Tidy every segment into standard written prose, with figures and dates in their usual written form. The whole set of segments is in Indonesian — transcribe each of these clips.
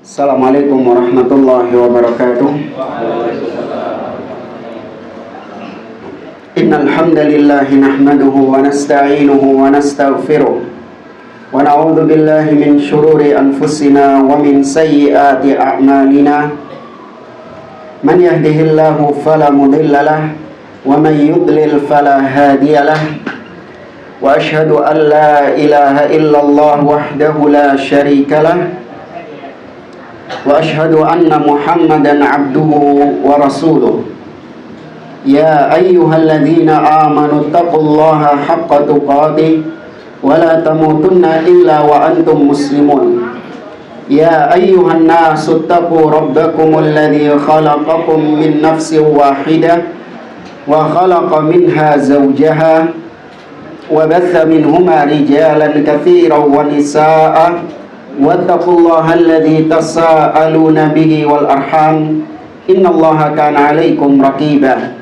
Assalamualaikum warahmatullahi wabarakatuh. Innal hamdalillah nahmaduhu wa nasta'inuhu wa nastaghfiruh wa na'udzu billahi min shururi anfusina wa min sayyiati a'malina. Man yahdihillahu fala mudilla lahu wa man yudlil fala hadiya lahu. Wa asyhadu an la ilaha illallah wahdahu la syarika lahu wa asyhadu anna Muhammadan abduhu wa rasuluh. Ya ayyuhalladzina amanu taqullaha haqqa tuqatih wa la tamutunna illa wa antum muslimun. Ya ayyuhan nasu taqu rabbakumul ladzi khalaqakum min nafsin wahidah wa khalaqa minha zawjaha wa batha minhuma rijalan katsiran wa nisaa'a wattaqullaha alladzi tasaaluna bihi wal arham innallaha kana 'alaikum raqiba.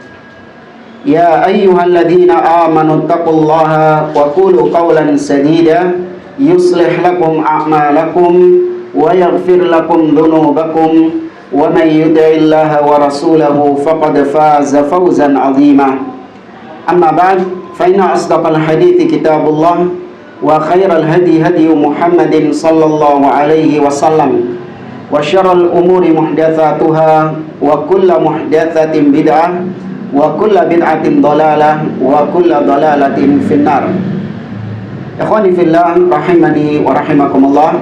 Ya ayyuhalladzina amanu taqullaha wa qulu qawlan sadida yuslih lakum a'malakum wa yaghfir lakum dhunubakum wa may yuti'illaha wa rasulahu faqad faza fawzan 'azima. Amma ba'd, fa inna asdaqal hadithi kitabullah wa khairal hadi hadi Muhammadin sallallahu alaihi wasallam wa syarrul umuri muhdatsatuha wa kullu muhdatsatin bid'ah wa kullu bid'atin dhalalah wa kullu dhalalatin finnar. Ikhwani fillah rahimani wa rahimakumullah.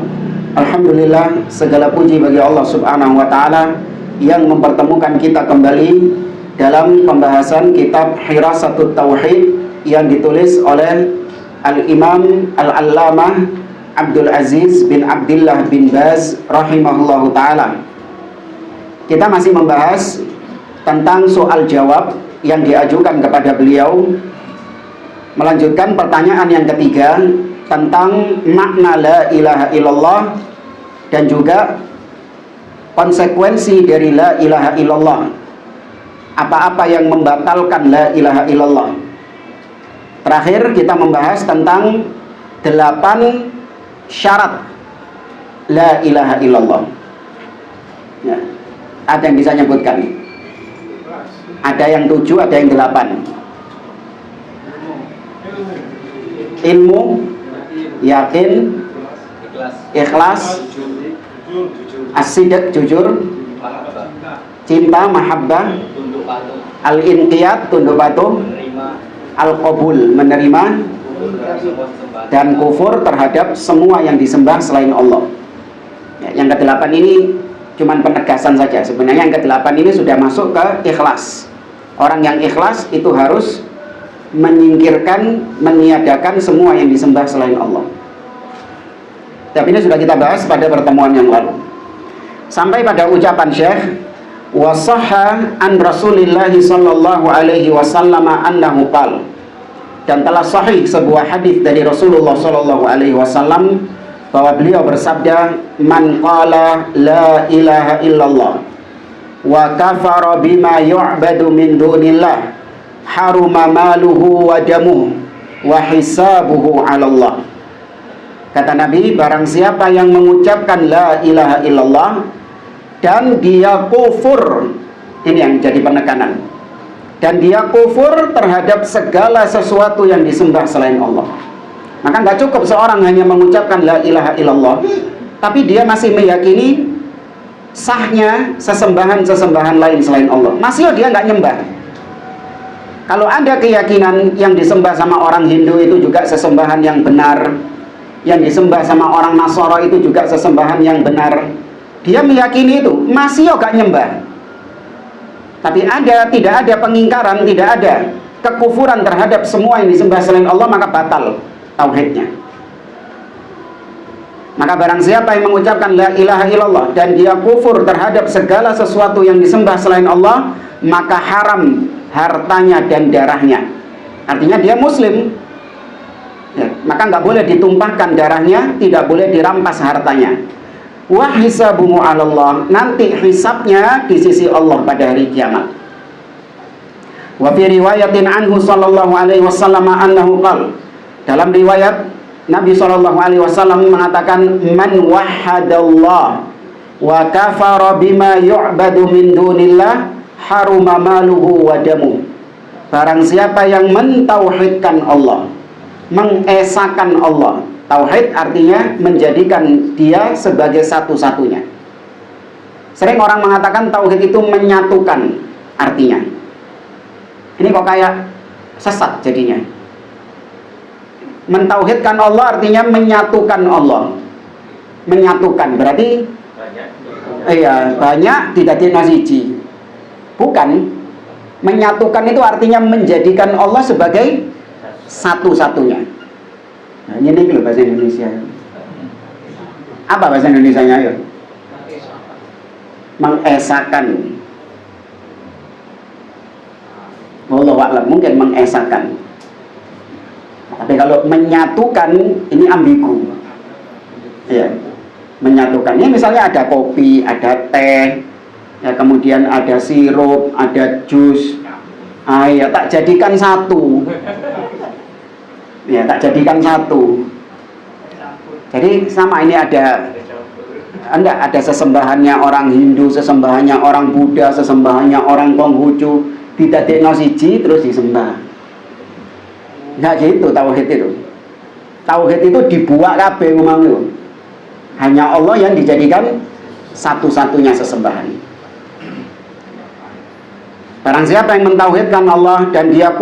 Alhamdulillah, segala puji bagi Allah Subhanahu wa taala yang mempertemukan kita kembali dalam pembahasan kitab Hirasatut Tauhid yang ditulis oleh Al-Imam Al-Allamah Abdul Aziz bin Abdullah bin Baz rahimahullahu ta'ala. Kita masih membahas tentang soal jawab yang diajukan kepada beliau, melanjutkan pertanyaan yang ketiga tentang makna la ilaha illallah dan juga konsekuensi dari la ilaha illallah. Apa-apa yang membatalkan la ilaha illallah. Terakhir kita membahas tentang 8 syarat la ilaha illallah. Ya. Ada yang bisa nyebutkan? Ada yang 7, ada yang 8. Ilmu, yakin, ikhlas, as-sidq, jujur, cinta, mahabbah, al-inqiyad, tunduk patuh, al-qabul, menerima, dan kufur terhadap semua yang disembah selain Allah. Ya, yang ke-8 ini cuman penegasan saja. Sebenarnya yang ke-8 ini sudah masuk ke ikhlas. Orang yang ikhlas itu harus menyingkirkan, meniadakan semua yang disembah selain Allah. Tapi ini sudah kita bahas pada pertemuan yang lalu. Sampai pada ucapan Syekh, wa sahha an Rasulillah sallallahu alaihi wasallam annahu qala, dan telah sahih sebuah hadis dari Rasulullah sallallahu alaihi wasallam bahwa beliau bersabda, man qala la ilaha illallah wa kafara bima yu'badu min dunillah haruma maluhu wa damuhu wa hisabuhu 'ala Allah. Kata Nabi, barang siapa yang mengucapkan la ilaha illallah dan dia kufur, ini yang jadi penekanan, dan dia kufur terhadap segala sesuatu yang disembah selain Allah. Maka nggak cukup seorang hanya mengucapkan la ilaha illallah, tapi dia masih meyakini sahnya sesembahan-sesembahan lain selain Allah. Masih dia nggak nyembah. Kalau ada keyakinan yang disembah sama orang Hindu itu juga sesembahan yang benar, yang disembah sama orang Nasara itu juga sesembahan yang benar, dia meyakini itu, masih nggak nyembah. Tapi tidak ada pengingkaran, tidak ada kekufuran terhadap semua yang disembah selain Allah, maka batal tauhidnya. Maka barang siapa yang mengucapkan la ilaha illallah dan dia kufur terhadap segala sesuatu yang disembah selain Allah, maka haram hartanya dan darahnya. Artinya dia muslim, ya, maka nggak boleh ditumpahkan darahnya, tidak boleh dirampas hartanya. Wa hisabuhu 'ala Allah, nanti hisabnya di sisi Allah pada hari kiamat. Wa fi riwayatin anhu sallallahu alaihi wasallam annahu qala, dalam riwayat Nabi SAW mengatakan, man wahadallah wa kafara bima yu'badu min dunillah haruma maluhu wa damuh. Barang siapa yang mentauhidkan Allah, mengesakan Allah. Tauhid artinya menjadikan dia sebagai satu-satunya. Sering orang mengatakan tauhid itu menyatukan artinya. Ini kok kayak sesat jadinya. Mentauhidkan Allah artinya menyatukan Allah. Menyatukan berarti banyak tidak siji. Bukan. Menyatukan itu artinya menjadikan Allah sebagai satu-satunya. Nah, ini loh bahasa Indonesia. Apa bahasa Indonesianya ayo? Mengesakan. Wallahu a'lam, mungkin mengesakan. Tapi kalau menyatukan ini ambigu. Ya. Menyatukan. Ini misalnya ada kopi, ada teh, ya kemudian ada sirup, ada jus. Ya tak jadikan satu. Ya tak jadikan satu. Jadi sama ini ada sesembahannya orang Hindu, sesembahannya orang Buddha, sesembahannya orang Konghucu, didadekno siji terus disembah. Enggak gitu tauhid itu. Tauhid itu dibuat kabeh ngomong itu. Hanya Allah yang dijadikan satu-satunya sesembahan. Barang siapa yang mentauhidkan Allah dan dia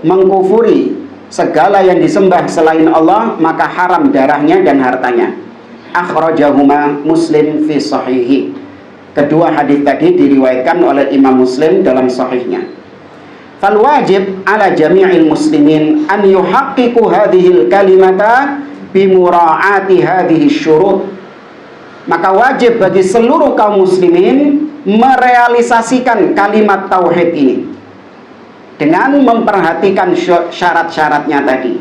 mengkufuri segala yang disembah selain Allah, maka haram darahnya dan hartanya. Akhrajahuma Muslim fi sahihi. Kedua hadis tadi diriwayatkan oleh Imam Muslim dalam sahihnya. Fal wajib ala jami'il muslimin an yuhaqqiqu hadhil kalimata bimura'ati hadhihi syurut. Maka wajib bagi seluruh kaum muslimin merealisasikan kalimat tauhid ini dengan memperhatikan syarat-syaratnya tadi.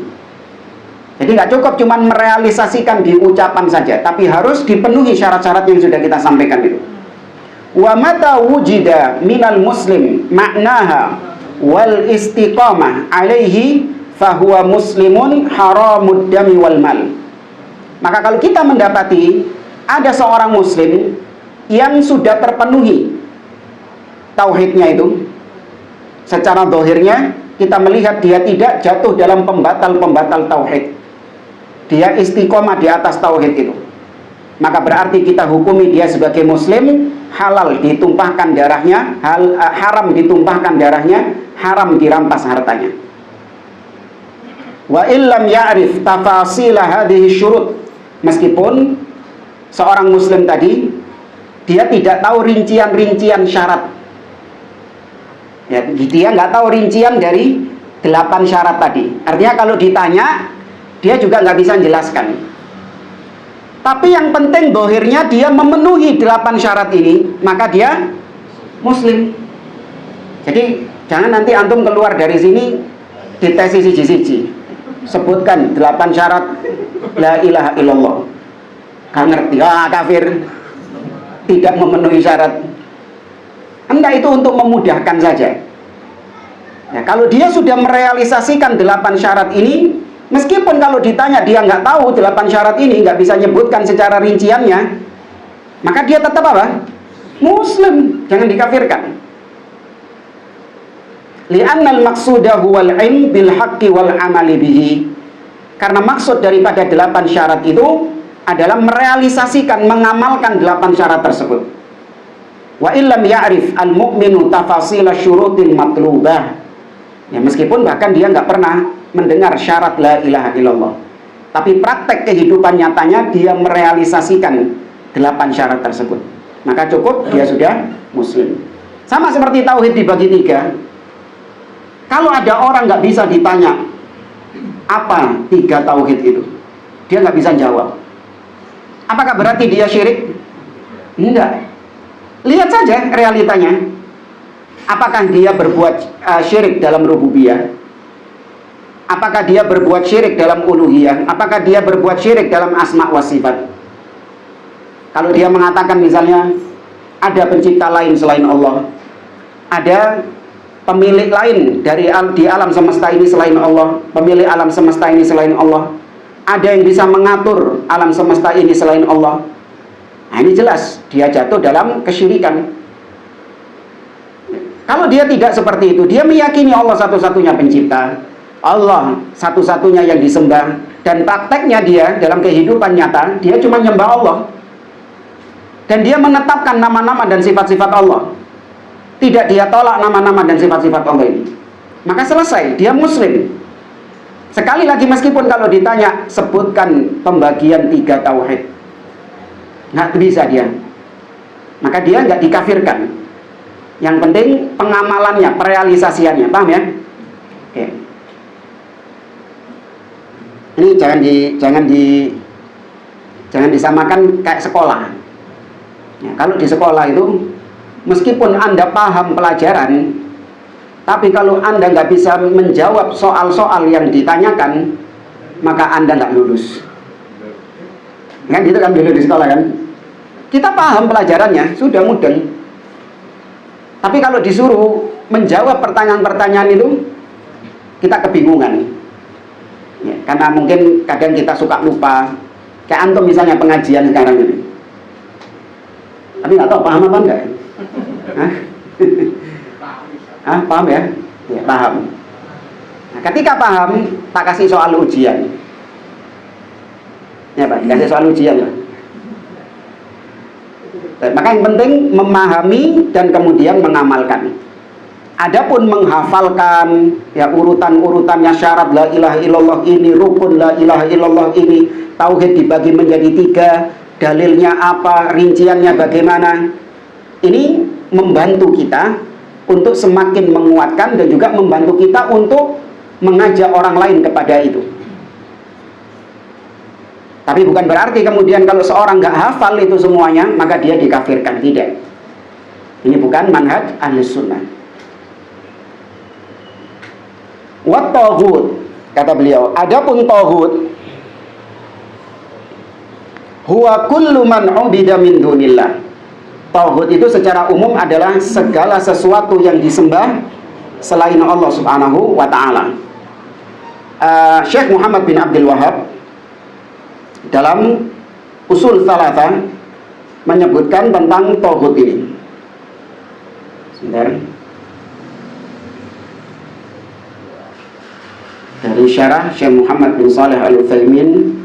Jadi nggak cukup cuma merealisasikan di ucapan saja, tapi harus dipenuhi syarat-syarat yang sudah kita sampaikan itu. Wa mata wujida minal muslim maknaha wal istiqamah alaihi fahuwa muslimun haramud dami wal mal. Maka kalau kita mendapati ada seorang muslim yang sudah terpenuhi tauhidnya itu, secara zahirnya kita melihat dia tidak jatuh dalam pembatal-pembatal tauhid, dia istiqomah di atas tauhid itu, maka berarti kita hukumi dia sebagai muslim, halal ditumpahkan darahnya, haram ditumpahkan darahnya, haram dirampas hartanya. Wa illam ya'rif tafasila hadhihi syurut, meskipun seorang muslim tadi dia tidak tahu rincian-rincian syarat. Ya, dia nggak tahu rincian dari 8 syarat tadi. Artinya kalau ditanya, dia juga nggak bisa menjelaskan. Tapi yang penting dohirnya dia memenuhi 8 syarat ini, maka dia muslim. Jadi jangan nanti antum keluar dari sini ditesi siji-siji, sebutkan 8 syarat la ilaha illallah, gak ngerti, kafir, tidak memenuhi syarat. Enggak, itu untuk memudahkan saja. Ya, kalau dia sudah merealisasikan 8 syarat ini, meskipun kalau ditanya dia nggak tahu 8 syarat ini, nggak bisa nyebutkan secara rinciannya, maka dia tetap apa? Muslim, jangan dikafirkan. Li'annal maqsuda huwal ilm bil haqqi wal amali bihi. Karena maksud daripada 8 syarat itu adalah merealisasikan, mengamalkan 8 syarat tersebut. Wa illam ya'rif al-mu'minu tafasila syurutil matlubah. Ya, meskipun bahkan dia nggak pernah mendengar syarat la ilaha illallah, tapi praktek kehidupan nyatanya dia merealisasikan 8 syarat tersebut, maka cukup dia sudah muslim. Sama seperti tauhid dibagi 3. Kalau ada orang nggak bisa ditanya apa 3 tauhid itu, dia nggak bisa jawab, apakah berarti dia syirik? Enggak. Lihat saja realitanya. Apakah dia berbuat syirik dalam rububiyah? Apakah dia berbuat syirik dalam uluhiyah? Apakah dia berbuat syirik dalam asma wa sifat? Kalau dia mengatakan misalnya ada pencipta lain selain Allah, ada pemilik lain di alam semesta ini selain Allah, pemilik alam semesta ini selain Allah, ada yang bisa mengatur alam semesta ini selain Allah, Nah, ini jelas dia jatuh dalam kesyirikan. Kalau dia tidak seperti itu, dia meyakini Allah satu-satunya pencipta, Allah satu-satunya yang disembah, dan prakteknya dia dalam kehidupan nyata, dia cuma nyembah Allah. Dan dia menetapkan nama-nama dan sifat-sifat Allah. Tidak dia tolak nama-nama dan sifat-sifat Allah ini. Maka selesai, dia muslim. Sekali lagi, meskipun kalau ditanya, sebutkan pembagian 3 tauhid, nggak bisa dia. Maka dia nggak dikafirkan. Yang penting pengamalannya, perealisasiannya, paham ya? Oke. Ini jangan disamakan kayak sekolah. Ya, kalau di sekolah itu, meskipun Anda paham pelajaran, tapi kalau Anda nggak bisa menjawab soal-soal yang ditanyakan, maka Anda nggak lulus. Kan gitu kan dulu di sekolah kan? Kita paham pelajarannya, sudah mudeng. Tapi kalau disuruh menjawab pertanyaan-pertanyaan itu, kita kebingungan. Ya, karena mungkin kadang kita suka lupa. Kayak antum misalnya pengajian sekarang ini. Tapi nggak tahu paham apa enggak? Paham ya? Ya, paham. Nah, ketika paham, tak kasih soal ujian. Ya Pak, kasih soal ujian ya. Maka yang penting memahami dan kemudian mengamalkan. Adapun menghafalkan ya urutan-urutannya, syarat la ilaha illallah ini, rukun la ilaha illallah ini, tauhid dibagi menjadi 3, dalilnya apa, rinciannya bagaimana. Ini membantu kita untuk semakin menguatkan dan juga membantu kita untuk mengajak orang lain kepada itu. Tapi bukan berarti kemudian kalau seorang nggak hafal itu semuanya, maka dia dikafirkan. Tidak. Ini bukan manhaj Ahlus Sunnah. Wat taghut, kata beliau, adapun taghut huwa kullu man ubida min dunillah. Taghut itu secara umum adalah segala sesuatu yang disembah selain Allah Subhanahu wa taala. Syekh Muhammad bin Abdul Wahab dalam Usul Tsalatsa menyebutkan tentang taghut ini. Sebentar. Dari syarah Syekh Muhammad bin Shalih Al-Utsaimin,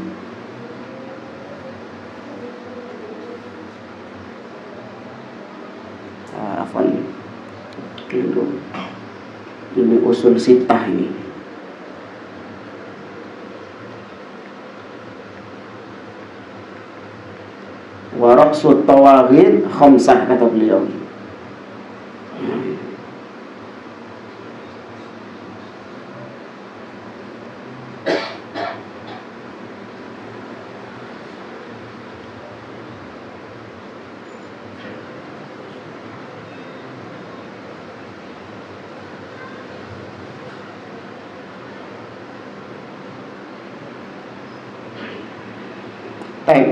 ini usul sittah ini. Wa ra'sut tawaghid khamsah, kata beliau.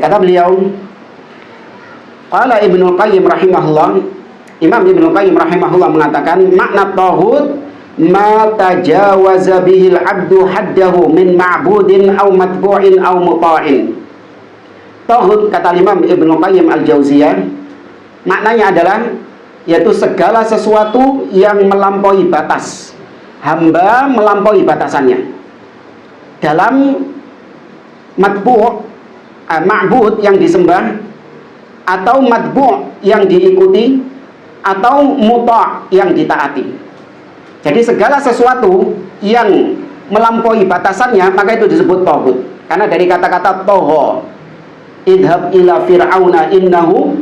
Kata beliau, qala Ibnu Qayyim rahimahullah, Imam Ibnu Qayyim rahimahullah mengatakan, makna taghut ma tajawaza bihil abdu haddahu min ma'budin aw matbu'in aw muta'in. Taghut, kata Imam Ibnu Qayyim Al-Jauziyah, maknanya adalah yaitu segala sesuatu yang melampaui batas. Hamba melampaui batasannya dalam matbu', ma'bud yang disembah, atau matbu' yang diikuti, atau muta' yang ditaati. Jadi segala sesuatu yang melampaui batasannya, maka itu disebut taghut. Karena dari kata-kata tagha, idhab ila fir'auna innahu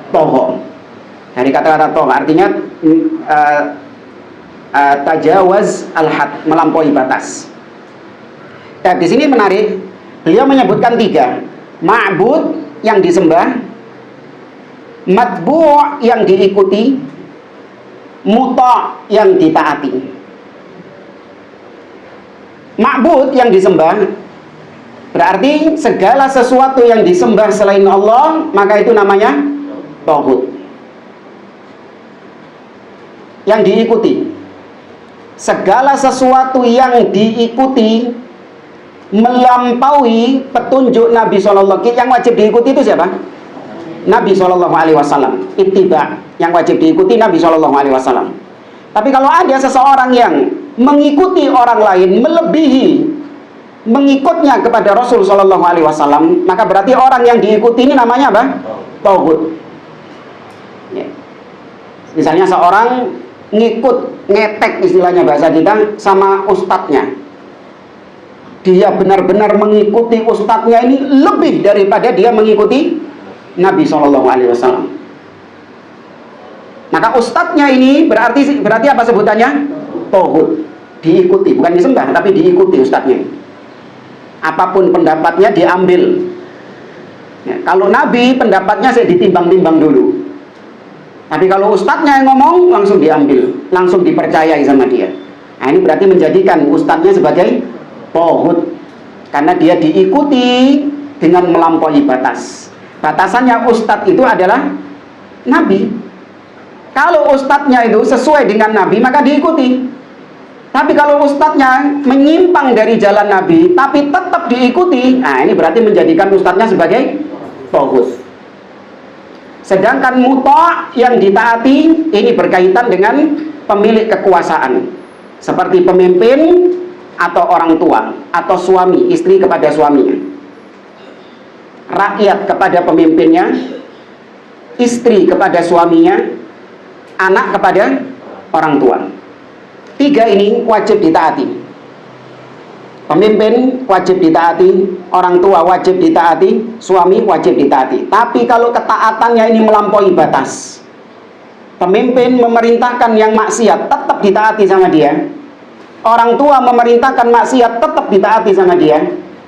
tagha. Dari kata-kata tagha artinya tajawaz al-had, melampaui batas. Dan di sini menarik, beliau menyebutkan 3. Ma'bud yang disembah, matbu' yang diikuti, muta' yang ditaati. Ma'bud yang disembah berarti segala sesuatu yang disembah selain Allah, maka itu namanya taghut. Yang diikuti, segala sesuatu yang diikuti melampaui petunjuk Nabi SAW. Yang wajib diikuti itu siapa? Nabi Shallallahu Alaihi Wasallam. Ittiba, yang wajib diikuti Nabi Shallallahu Alaihi Wasallam. Tapi kalau ada seseorang yang mengikuti orang lain melebihi mengikutnya kepada Rasul Shallallahu Alaihi Wasallam, maka berarti orang yang diikuti ini namanya apa? Tauhid. Ya. Misalnya seorang ngikut, ngetek istilahnya bahasa kita, sama ustadznya. Dia benar-benar mengikuti ustadznya ini lebih daripada dia mengikuti Nabi Shallallahu Alaihi Wasallam. Maka ustadznya ini berarti apa sebutannya? Tauhid. Diikuti, bukan disembah, tapi diikuti ustadznya. Apapun pendapatnya diambil. Ya, kalau Nabi pendapatnya saya ditimbang-timbang dulu. Tapi kalau ustadznya yang ngomong langsung diambil, langsung dipercayai sama dia. Nah, ini berarti menjadikan ustadznya sebagai tauhid, karena dia diikuti dengan melampaui batas. Batasannya ustadz itu adalah Nabi. Kalau ustadznya itu sesuai dengan Nabi, maka diikuti. Tapi kalau ustadznya menyimpang dari jalan Nabi, tapi tetap diikuti, nah ini berarti menjadikan ustadznya sebagai tauhid. Sedangkan muta' yang ditaati, ini berkaitan dengan pemilik kekuasaan, seperti pemimpin atau orang tua, atau suami, istri kepada suaminya, rakyat kepada pemimpinnya, istri kepada suaminya, anak kepada orang tua. Tiga ini wajib ditaati. Pemimpin wajib ditaati, orang tua wajib ditaati, suami wajib ditaati. Tapi kalau ketaatannya ini melampaui batas, pemimpin memerintahkan yang maksiat, tetap ditaati sama dia. Orang tua memerintahkan maksiat, tetap ditaati sama dia.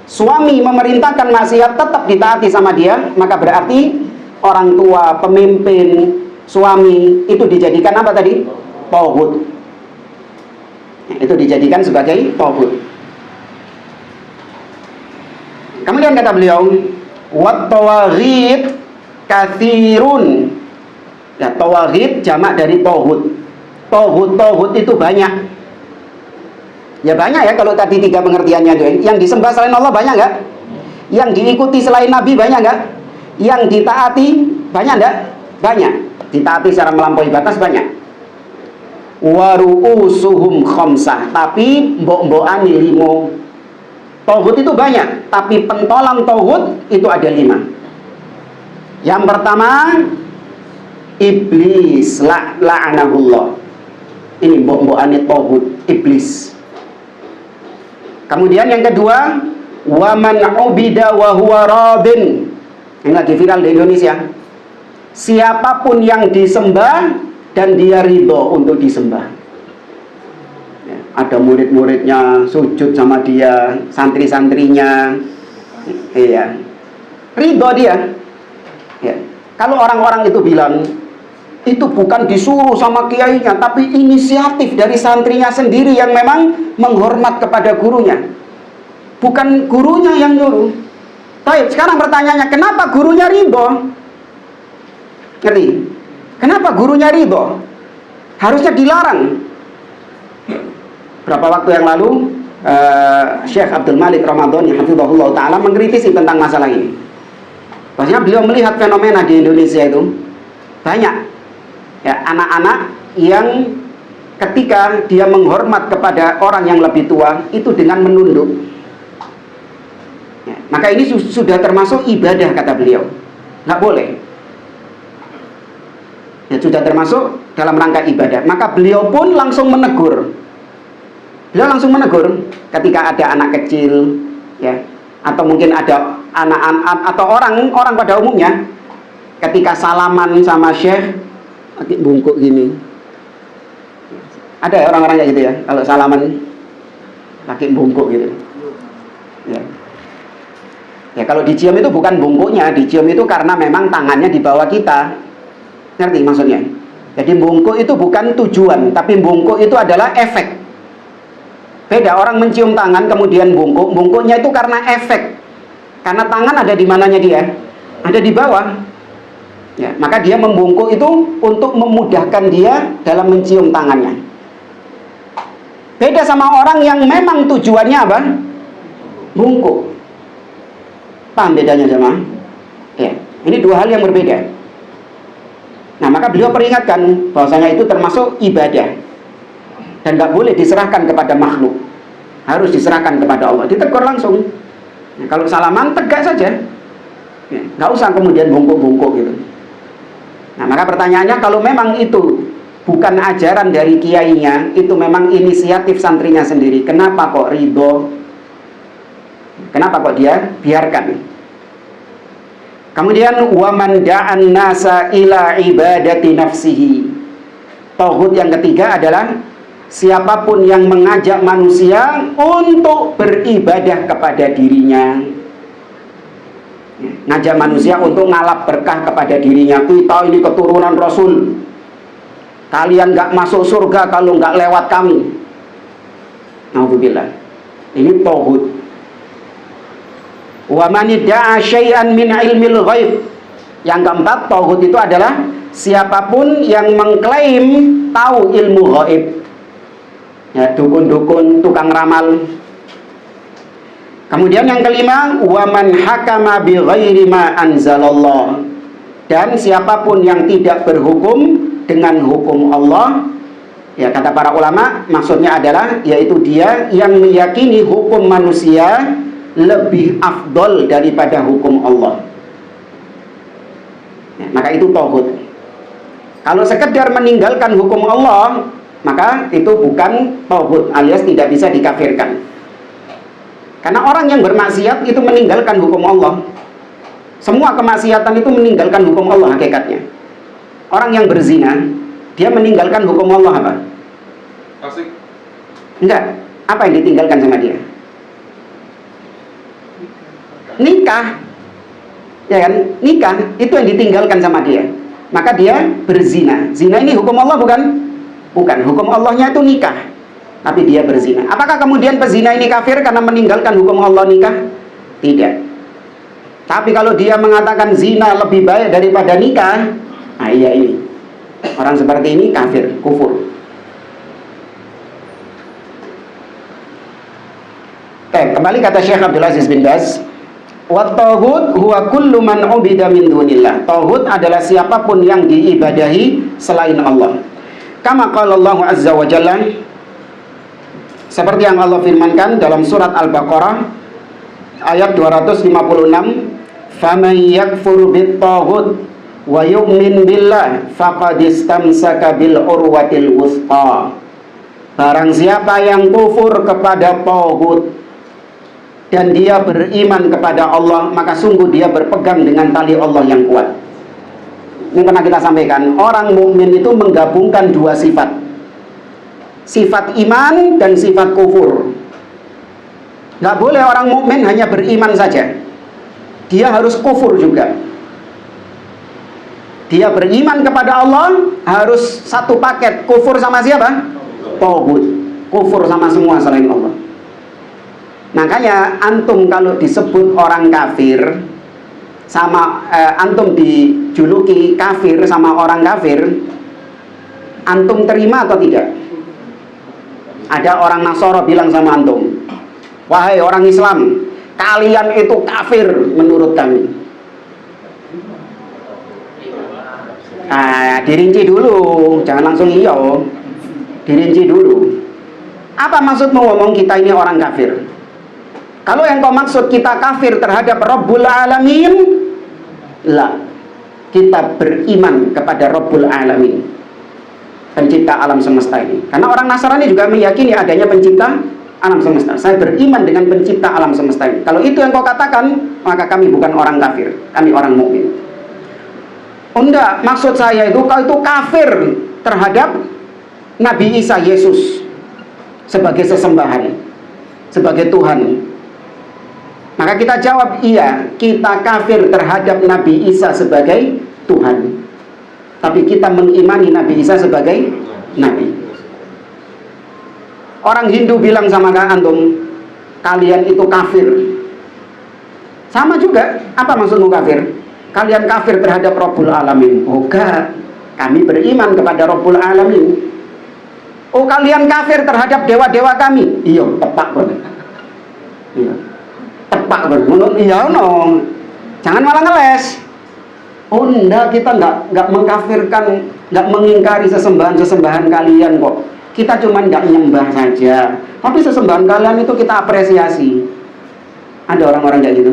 Suami memerintahkan maksiat, tetap ditaati sama dia. Maka berarti orang tua, pemimpin, suami itu dijadikan apa tadi? Tauhid. Itu dijadikan sebagai tauhid. Kemudian kata beliau, wat tawaghid katsirun. Ya, tawaghid jamak dari tauhid. Tauhid itu banyak. Ya banyak ya, kalau tadi tiga pengertiannya itu. Yang disembah selain Allah banyak enggak? Yang diikuti selain Nabi banyak enggak? Yang ditaati banyak enggak? Banyak. Ditaati secara melampaui batas banyak. Waru'usuhum khamsah, tapi mbok-mbokane 5. Tauhid itu banyak, tapi pentolan tauhid itu ada 5. Yang pertama, iblis, la'anahullah. Ini mbok-mbokane tauhid, iblis. Kemudian yang kedua, waman ubida wa huwa radin. Yang lagi viral di Indonesia. Siapapun yang disembah dan dia ridho untuk disembah. Ya, ada murid-muridnya sujud sama dia, santri-santrinya, iya, ridho dia. Ya. Kalau orang-orang itu bilang itu bukan disuruh sama kiainya, tapi inisiatif dari santrinya sendiri yang memang menghormat kepada gurunya, bukan gurunya yang nyuruh. Baik, sekarang pertanyaannya, kenapa gurunya ridho? Ngerti? Kenapa gurunya ridho? Harusnya dilarang. Berapa waktu yang lalu Syekh Abdul Malik Ramadhani hafizahullah ta'ala mengkritisi tentang masalah ini. Maksudnya beliau melihat fenomena di Indonesia itu banyak ya, anak-anak yang ketika dia menghormat kepada orang yang lebih tua itu dengan menunduk ya, maka ini sudah termasuk ibadah kata beliau. Nggak boleh ya, sudah termasuk dalam rangka ibadah. Maka beliau pun langsung menegur. Beliau langsung menegur ketika ada anak kecil ya, atau mungkin ada anak-anak atau orang pada umumnya ketika salaman sama syekh pakai bungkuk gini. Ada ya orang-orang kayak gitu ya, kalau salaman pakai bungkuk gitu ya. Ya kalau dicium itu bukan bungkuknya, dicium itu karena memang tangannya di bawah kita. Ngerti maksudnya? Jadi bungkuk itu bukan tujuan, tapi bungkuk itu adalah efek. Beda orang mencium tangan kemudian bungkuk. Bungkuknya itu karena efek. Karena tangan ada di mananya dia? Ada di bawah. Ya, maka dia membungkuk itu untuk memudahkan dia dalam mencium tangannya. Beda sama orang yang memang tujuannya apa? Bungkuk. Paham bedanya sama? Ya. Ini dua hal yang berbeda. Nah, maka beliau peringatkan bahwasanya itu termasuk ibadah dan nggak boleh diserahkan kepada makhluk, harus diserahkan kepada Allah. Ditegur langsung. Nah, kalau salaman tegak saja, ya, nggak usah kemudian bungkuk-bungkuk gitu. Nah, maka pertanyaannya, kalau memang itu bukan ajaran dari kiainya, itu memang inisiatif santrinya sendiri, kenapa kok ridho? Kenapa kok dia biarkan? Kemudian waman da'an nasa ila ibadati nafsihi. Tauhid yang ketiga adalah siapapun yang mengajak manusia untuk beribadah kepada dirinya. Ngajak manusia untuk ngalap berkah kepada dirinya. Kita ini keturunan Rasul, kalian gak masuk surga kalau gak lewat kami. Alhamdulillah. Ini tauhid. Wa man idda'a syai'an min ilmil ghaib. Yang keempat, tauhid itu adalah siapapun yang mengklaim tahu ilmu ghaib. Ya, dukun-dukun, tukang ramal. Kemudian yang kelima, wa man hakama bi ghairi ma anzalallah. Dan siapapun yang tidak berhukum dengan hukum Allah, ya kata para ulama, maksudnya adalah yaitu dia yang meyakini hukum manusia lebih afdol daripada hukum Allah. Ya, maka itu tauhid. Kalau sekedar meninggalkan hukum Allah, maka itu bukan tauhid, alias tidak bisa dikafirkan. Karena orang yang bermaksiat itu meninggalkan hukum Allah. Semua kemaksiatan itu meninggalkan hukum Allah hakikatnya. Orang yang berzina, dia meninggalkan hukum Allah apa? Asik. Enggak. Apa yang ditinggalkan sama dia? Nikah, ya kan? Nikah itu yang ditinggalkan sama dia. Maka dia berzina. Zina ini hukum Allah bukan? Bukan. Hukum Allahnya itu nikah, tapi dia berzina. Apakah kemudian pezina ini kafir karena meninggalkan hukum Allah nikah? Tidak. Tapi kalau dia mengatakan zina lebih baik daripada nikah, nah iya, ini orang seperti ini kafir, kufur. Kembali kata Syekh Abdul Aziz bin Baz, wa tauhid huwa kullu man ubida min dunillah. Tauhid adalah siapapun yang diibadahi selain Allah. Kama qala Allah azza wa jalla, seperti yang Allah firmankan dalam surat Al-Baqarah ayat 256, faman yakfur bit tauhid wa yu'min billah faqad istamsaka bil urwatil wuthqa. Barang siapa yang kufur kepada tauhid dan dia beriman kepada Allah, maka sungguh dia berpegang dengan tali Allah yang kuat. Ini pernah kita sampaikan, orang mukmin itu menggabungkan dua sifat, sifat iman dan sifat kufur. Nggak boleh orang mukmin hanya beriman saja, dia harus kufur juga. Dia beriman kepada Allah, harus satu paket, kufur sama siapa? Tauhid, kufur sama semua selain Allah. Makanya antum kalau disebut orang kafir, sama antum dijuluki kafir sama orang kafir, antum terima atau tidak? Ada orang Nasara bilang sama antum, wahai orang Islam, kalian itu kafir menurut kami. Dirinci dulu, jangan langsung iya, dirinci dulu. Apa maksudmu ngomong kita ini orang kafir? Kalau yang kau maksud kita kafir terhadap Rabbul Alamin, lah, kita beriman kepada Rabbul Alamin, pencipta alam semesta ini. Karena orang Nasrani juga meyakini adanya pencipta alam semesta. Saya beriman dengan pencipta alam semesta ini. Kalau itu yang kau katakan, maka kami bukan orang kafir, kami orang mukmin. Oh enggak, maksud saya itu kau itu kafir terhadap Nabi Isa Yesus sebagai sesembahan, sebagai Tuhan. Maka kita jawab, iya, kita kafir terhadap Nabi Isa sebagai Tuhan, tapi kita mengimani Nabi Isa sebagai Nabi. Orang Hindu bilang sama antum, kalian itu kafir. Sama juga, apa maksudmu kafir? Kalian kafir terhadap Rabbul Alamin. Oh enggak, kami beriman kepada Rabbul Alamin. Oh kalian kafir terhadap dewa-dewa kami. Iya, tepat banget. Iya, tepat banget. Menurut iya no, jangan malah ngeles. Oh enggak, kita enggak mengkafirkan, enggak mengingkari sesembahan kalian kok. Kita cuma enggak nyembah saja. Tapi sesembahan kalian itu kita apresiasi. Ada orang-orang kayak gitu?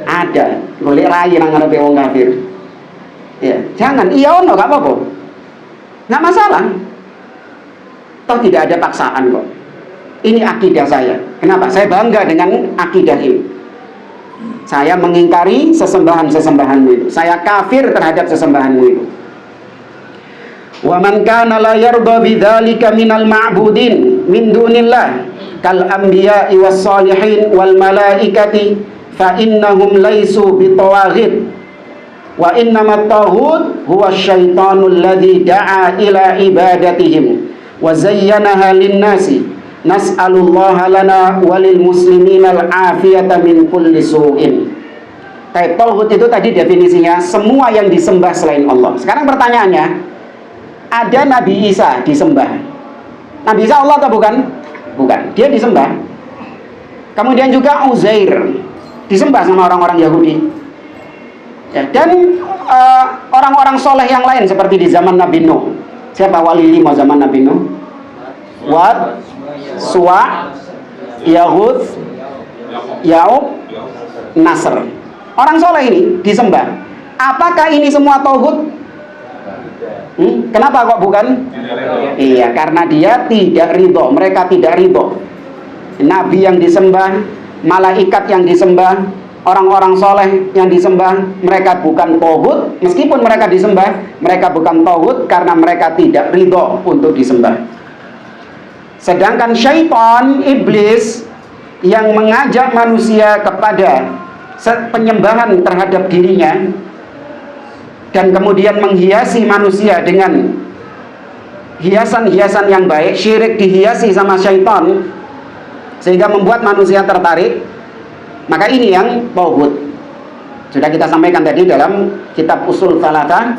Ada. Golek rai nang ngarepe wong kafir. Ya, jangan. Iya ono enggak apa-apa. Enggak masalah. Toh tidak ada paksaan kok. Ini akidah saya. Kenapa? Saya bangga dengan akidah ini. Saya mengingkari sesembahan-sesembahanmu itu. Saya kafir terhadap sesembahanmu itu. Wa man kana la yarda bidzalika minal ma'budin min dunillah kal anbiya'i was salihin wal malaikati fa innahum laisu bitawaghit wa innamat taghut huwa syaitanul ladzi da'a ila ibadatihim wa zayyanaha lin-nasi nas'alullaha lana walil muslimina al-afiyata min kulli su'in. Kayak tauhid itu tadi definisinya semua yang disembah selain Allah. Sekarang pertanyaannya, ada Nabi Isa disembah. Nabi Isa Allah atau bukan? Bukan. Dia disembah. Kemudian juga Uzair disembah sama orang-orang Yahudi. Ya, dan orang-orang soleh yang lain seperti di zaman Nabi Nuh. Siapa wali 5 zaman Nabi Nuh? Wad, Suwa, Yahud, Yaub, Nasr. Orang soleh ini disembah. Apakah ini semua tauhid? Kenapa kok bukan? Iya, karena dia tidak ridho. Mereka tidak ridho. Nabi yang disembah, malaikat yang disembah, orang-orang soleh yang disembah, mereka bukan tauhid. Meskipun mereka disembah, mereka bukan tauhid karena mereka tidak ridho untuk disembah. Sedangkan syaitan, iblis yang mengajak manusia kepada penyembahan terhadap dirinya dan kemudian menghiasi manusia dengan hiasan-hiasan yang baik, syirik dihiasi sama syaitan sehingga membuat manusia tertarik, maka ini yang tauhid. Sudah kita sampaikan tadi dalam kitab Usul Tsalatsa,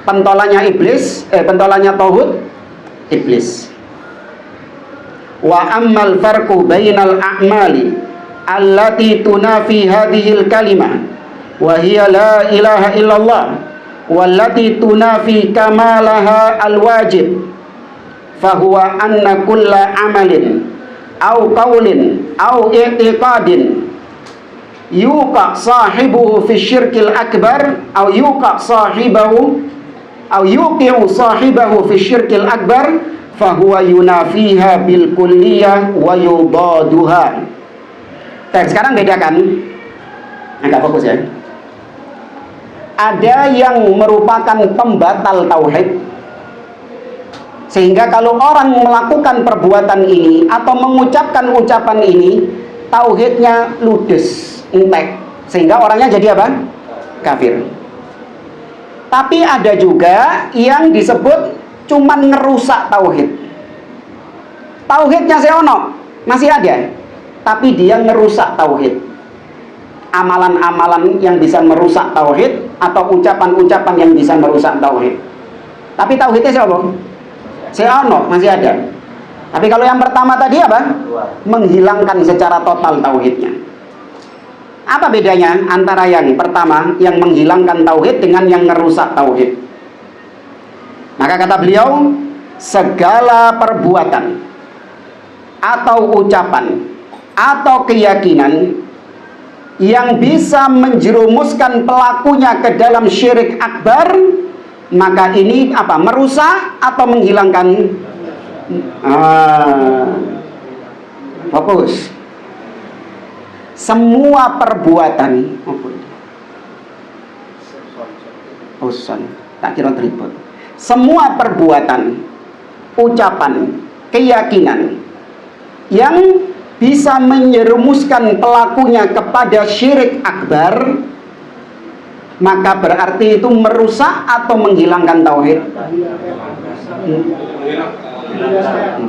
pentolannya iblis, pentolannya tauhid iblis. Wa ammal farqu bainal a'mali allati tunafi hadhil kalimah wa hiya la ilaha illallah wallati tunafi kamalaha alwajib fahuwa anna kulla amalin au qawlin au i'tiqadin yuqa sahibuhu fi syirkil akbar au yuqa sahibahu au yuqi'u sahibahu fi syirkil akbar fahuwa yunafiha bil kulliyah wa yudaduha. Sekarang bedakan, agak fokus ya. Ada yang merupakan pembatal tauhid, sehingga kalau orang melakukan perbuatan ini atau mengucapkan ucapan ini, tauhidnya ludes, entek, sehingga orangnya jadi apa? Kafir. Tapi ada juga yang disebut cuman ngerusak tauhid. Tauhidnya seono masih ada, tapi dia ngerusak tauhid. Amalan-amalan yang bisa merusak tauhid atau ucapan-ucapan yang bisa merusak tauhid. Tapi tauhidnya siapa? Seono masih ada. Tapi kalau yang pertama tadi apa? Menghilangkan secara total tauhidnya. Apa bedanya antara yang pertama yang menghilangkan tauhid dengan yang merusak tauhid? Maka kata beliau, segala perbuatan atau ucapan atau keyakinan yang bisa menjerumuskan pelakunya ke dalam syirik akbar, maka ini apa? Merusak atau menghilangkan? Fokus. Semua perbuatan, tak kira tribut. Semua perbuatan, ucapan, keyakinan yang bisa menyerumuskan pelakunya kepada syirik akbar, maka berarti itu merusak atau menghilangkan tauhid.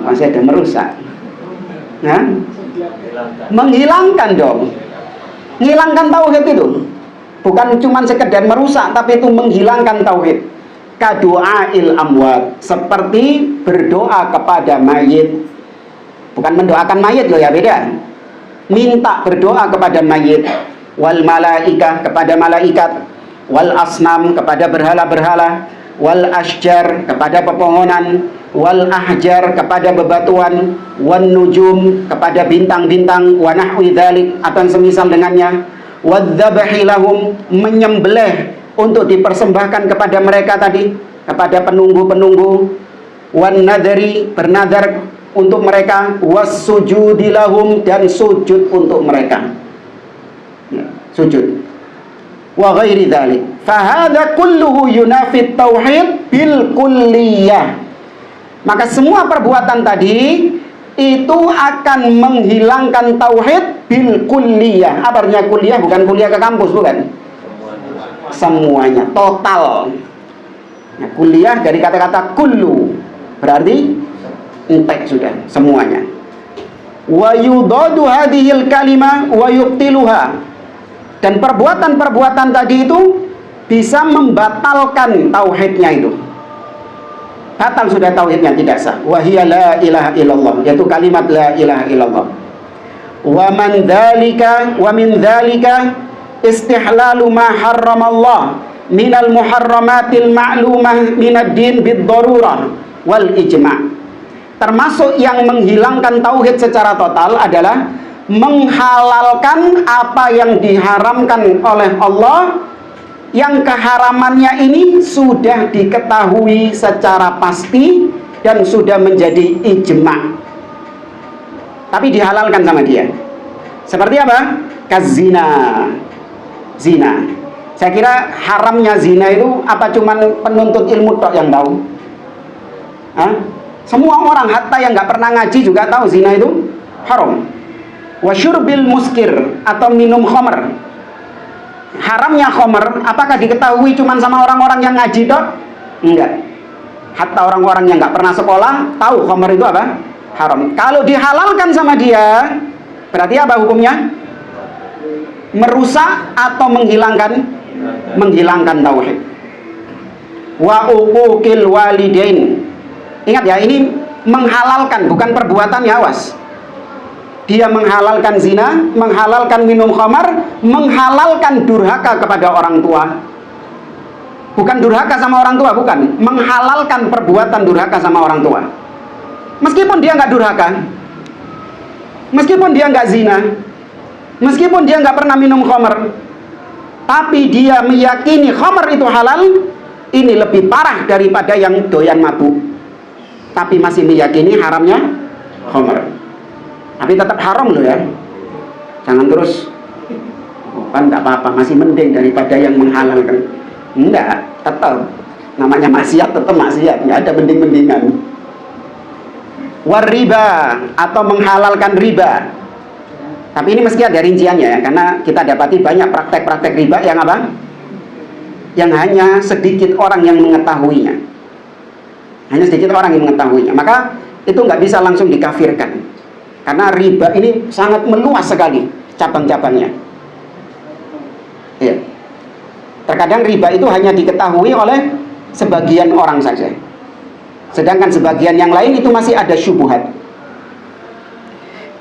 Masih ada merusak. Nah, menghilangkan dong. Menghilangkan tauhid itu bukan cuma sekedar merusak, tapi itu menghilangkan tauhid. Kadu'ail amwat, seperti berdoa kepada mayit. Bukan mendoakan mayit loh ya, beda. Minta berdoa kepada mayit. wal malaikah kepada malaikat, wal asnam kepada berhala-berhala, wal asjar kepada pepohonan, wal ahjar kepada bebatuan, wan nujum kepada bintang-bintang, wa nahwi dzalik atau semisal dengannya, wadzabhi lahum menyembelih untuk dipersembahkan kepada mereka tadi, kepada penunggu-penunggu, wan nadri bernadar untuk mereka, was sujudi lahum dan sujud untuk mereka, ya, sujud, wa ghairi dzalik. Fa hadza kulluhu yunafi tauhid bil kulliyah. Maka semua perbuatan tadi itu akan menghilangkan tauhid bil kulliyah. Apa artinya kuliah? Bukan kuliah ke kampus, bukan. Semuanya, total. Ya, kuliah dari kata-kata kullu, berarti entek sudah semuanya. Wa yudadu hadhil kalimah wa yubtiluha. Dan perbuatan-perbuatan tadi itu bisa membatalkan tauhidnya itu. Batal sudah tauhidnya, tidak sah. Wa hiya la ilaha illallah, yaitu kalimat la ilaha illallah. Wa min dzalika istihlalu ma harramallah minal muharramatil ma'lumah minad din bid darurah wal ijma'. Termasuk yang menghilangkan tauhid secara total adalah menghalalkan apa yang diharamkan oleh Allah, yang keharamannya ini sudah diketahui secara pasti dan sudah menjadi ijma', tapi dihalalkan sama dia. Seperti apa? Kazina, zina. Saya kira haramnya zina itu apa cuman penuntut ilmu tok yang tahu? Hah? Semua orang, hatta yang nggak pernah ngaji juga tahu zina itu haram. Wasyurbil muskir atau minum khamr. Haramnya khamr apakah diketahui cuma sama orang-orang yang ngaji dok? Enggak. Hatta orang-orang yang nggak pernah sekolah tahu khamr itu apa? Haram. Kalau dihalalkan sama dia, berarti apa hukumnya? Merusak atau menghilangkan tauhid. Wa uquqil walidain. Ingat ya, ini menghalalkan, bukan perbuatan, ya, awas. Dia menghalalkan zina, menghalalkan minum khamar, menghalalkan durhaka kepada orang tua. Bukan durhaka sama orang tua, bukan. Menghalalkan perbuatan durhaka sama orang tua. Meskipun dia nggak durhaka, meskipun dia nggak zina, meskipun dia nggak pernah minum khamar, tapi dia meyakini khamar itu halal, ini lebih parah daripada yang doyan mabuk, tapi masih meyakini haramnya khamar. Tapi tetap haram loh ya. Jangan terus, oh, kan nggak apa-apa, masih mending daripada yang menghalalkan. Enggak, tetap namanya maksiat, tetap maksiat, nggak ada mending-mendingan. Wariba atau menghalalkan riba. Tapi ini mesti ada rinciannya ya, karena kita dapati banyak praktek-praktek riba yang apa? Yang hanya sedikit orang yang mengetahuinya. Hanya sedikit orang yang mengetahuinya. Maka itu nggak bisa langsung dikafirkan. Karena riba ini sangat meluas sekali cabang-cabangnya. Ya. Terkadang riba itu hanya diketahui oleh sebagian orang saja. Sedangkan sebagian yang lain itu masih ada syubhat.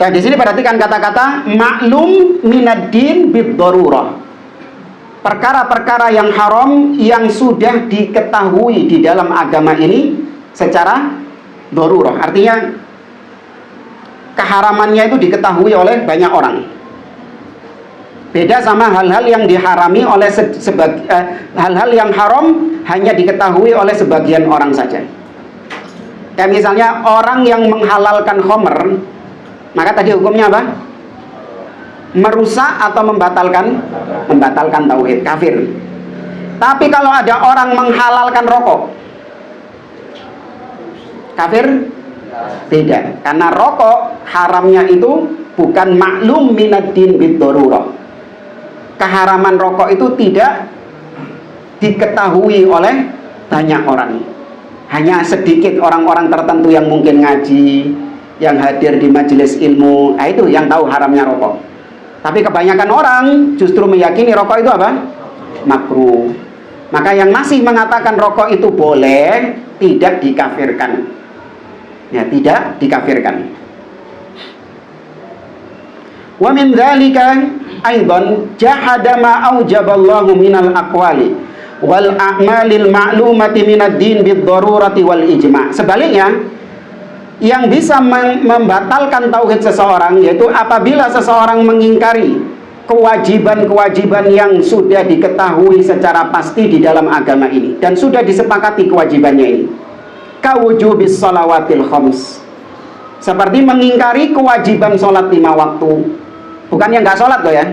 Dan di sini perhatikan kata-kata maklum minad-din bid-darurah. Perkara-perkara yang haram yang sudah diketahui di dalam agama ini secara darurah. Artinya keharamannya itu diketahui oleh banyak orang. Beda sama hal-hal yang diharami oleh hal-hal yang haram hanya diketahui oleh sebagian orang saja. Kayak misalnya orang yang menghalalkan khamr, maka tadi hukumnya apa? Merusak atau membatalkan tauhid, kafir. Tapi kalau ada orang menghalalkan rokok, kafir? Tidak, karena rokok haramnya itu bukan maklum minad-din bid-darurah. Keharaman rokok itu tidak diketahui oleh banyak orang. Hanya sedikit orang-orang tertentu yang mungkin ngaji, yang hadir di majelis ilmu, nah itu yang tahu haramnya rokok. Tapi kebanyakan orang justru meyakini rokok itu apa? Makruh. Maka yang masih mengatakan rokok itu boleh, tidak dikafirkan. Ya, tidak dikafirkan. Wa min dzalika aidan jahada ma aujaballahu minal aqwali wal a'malil ma'lumati minad din bid darurati wal ijma'. Sebaliknya, yang bisa membatalkan tauhid seseorang yaitu apabila seseorang mengingkari kewajiban-kewajiban yang sudah diketahui secara pasti di dalam agama ini dan sudah disepakati kewajibannya ini. Kawujubis shalawatil khams, seperti mengingkari kewajiban sholat 5 waktu. Bukannya nggak sholat loh ya,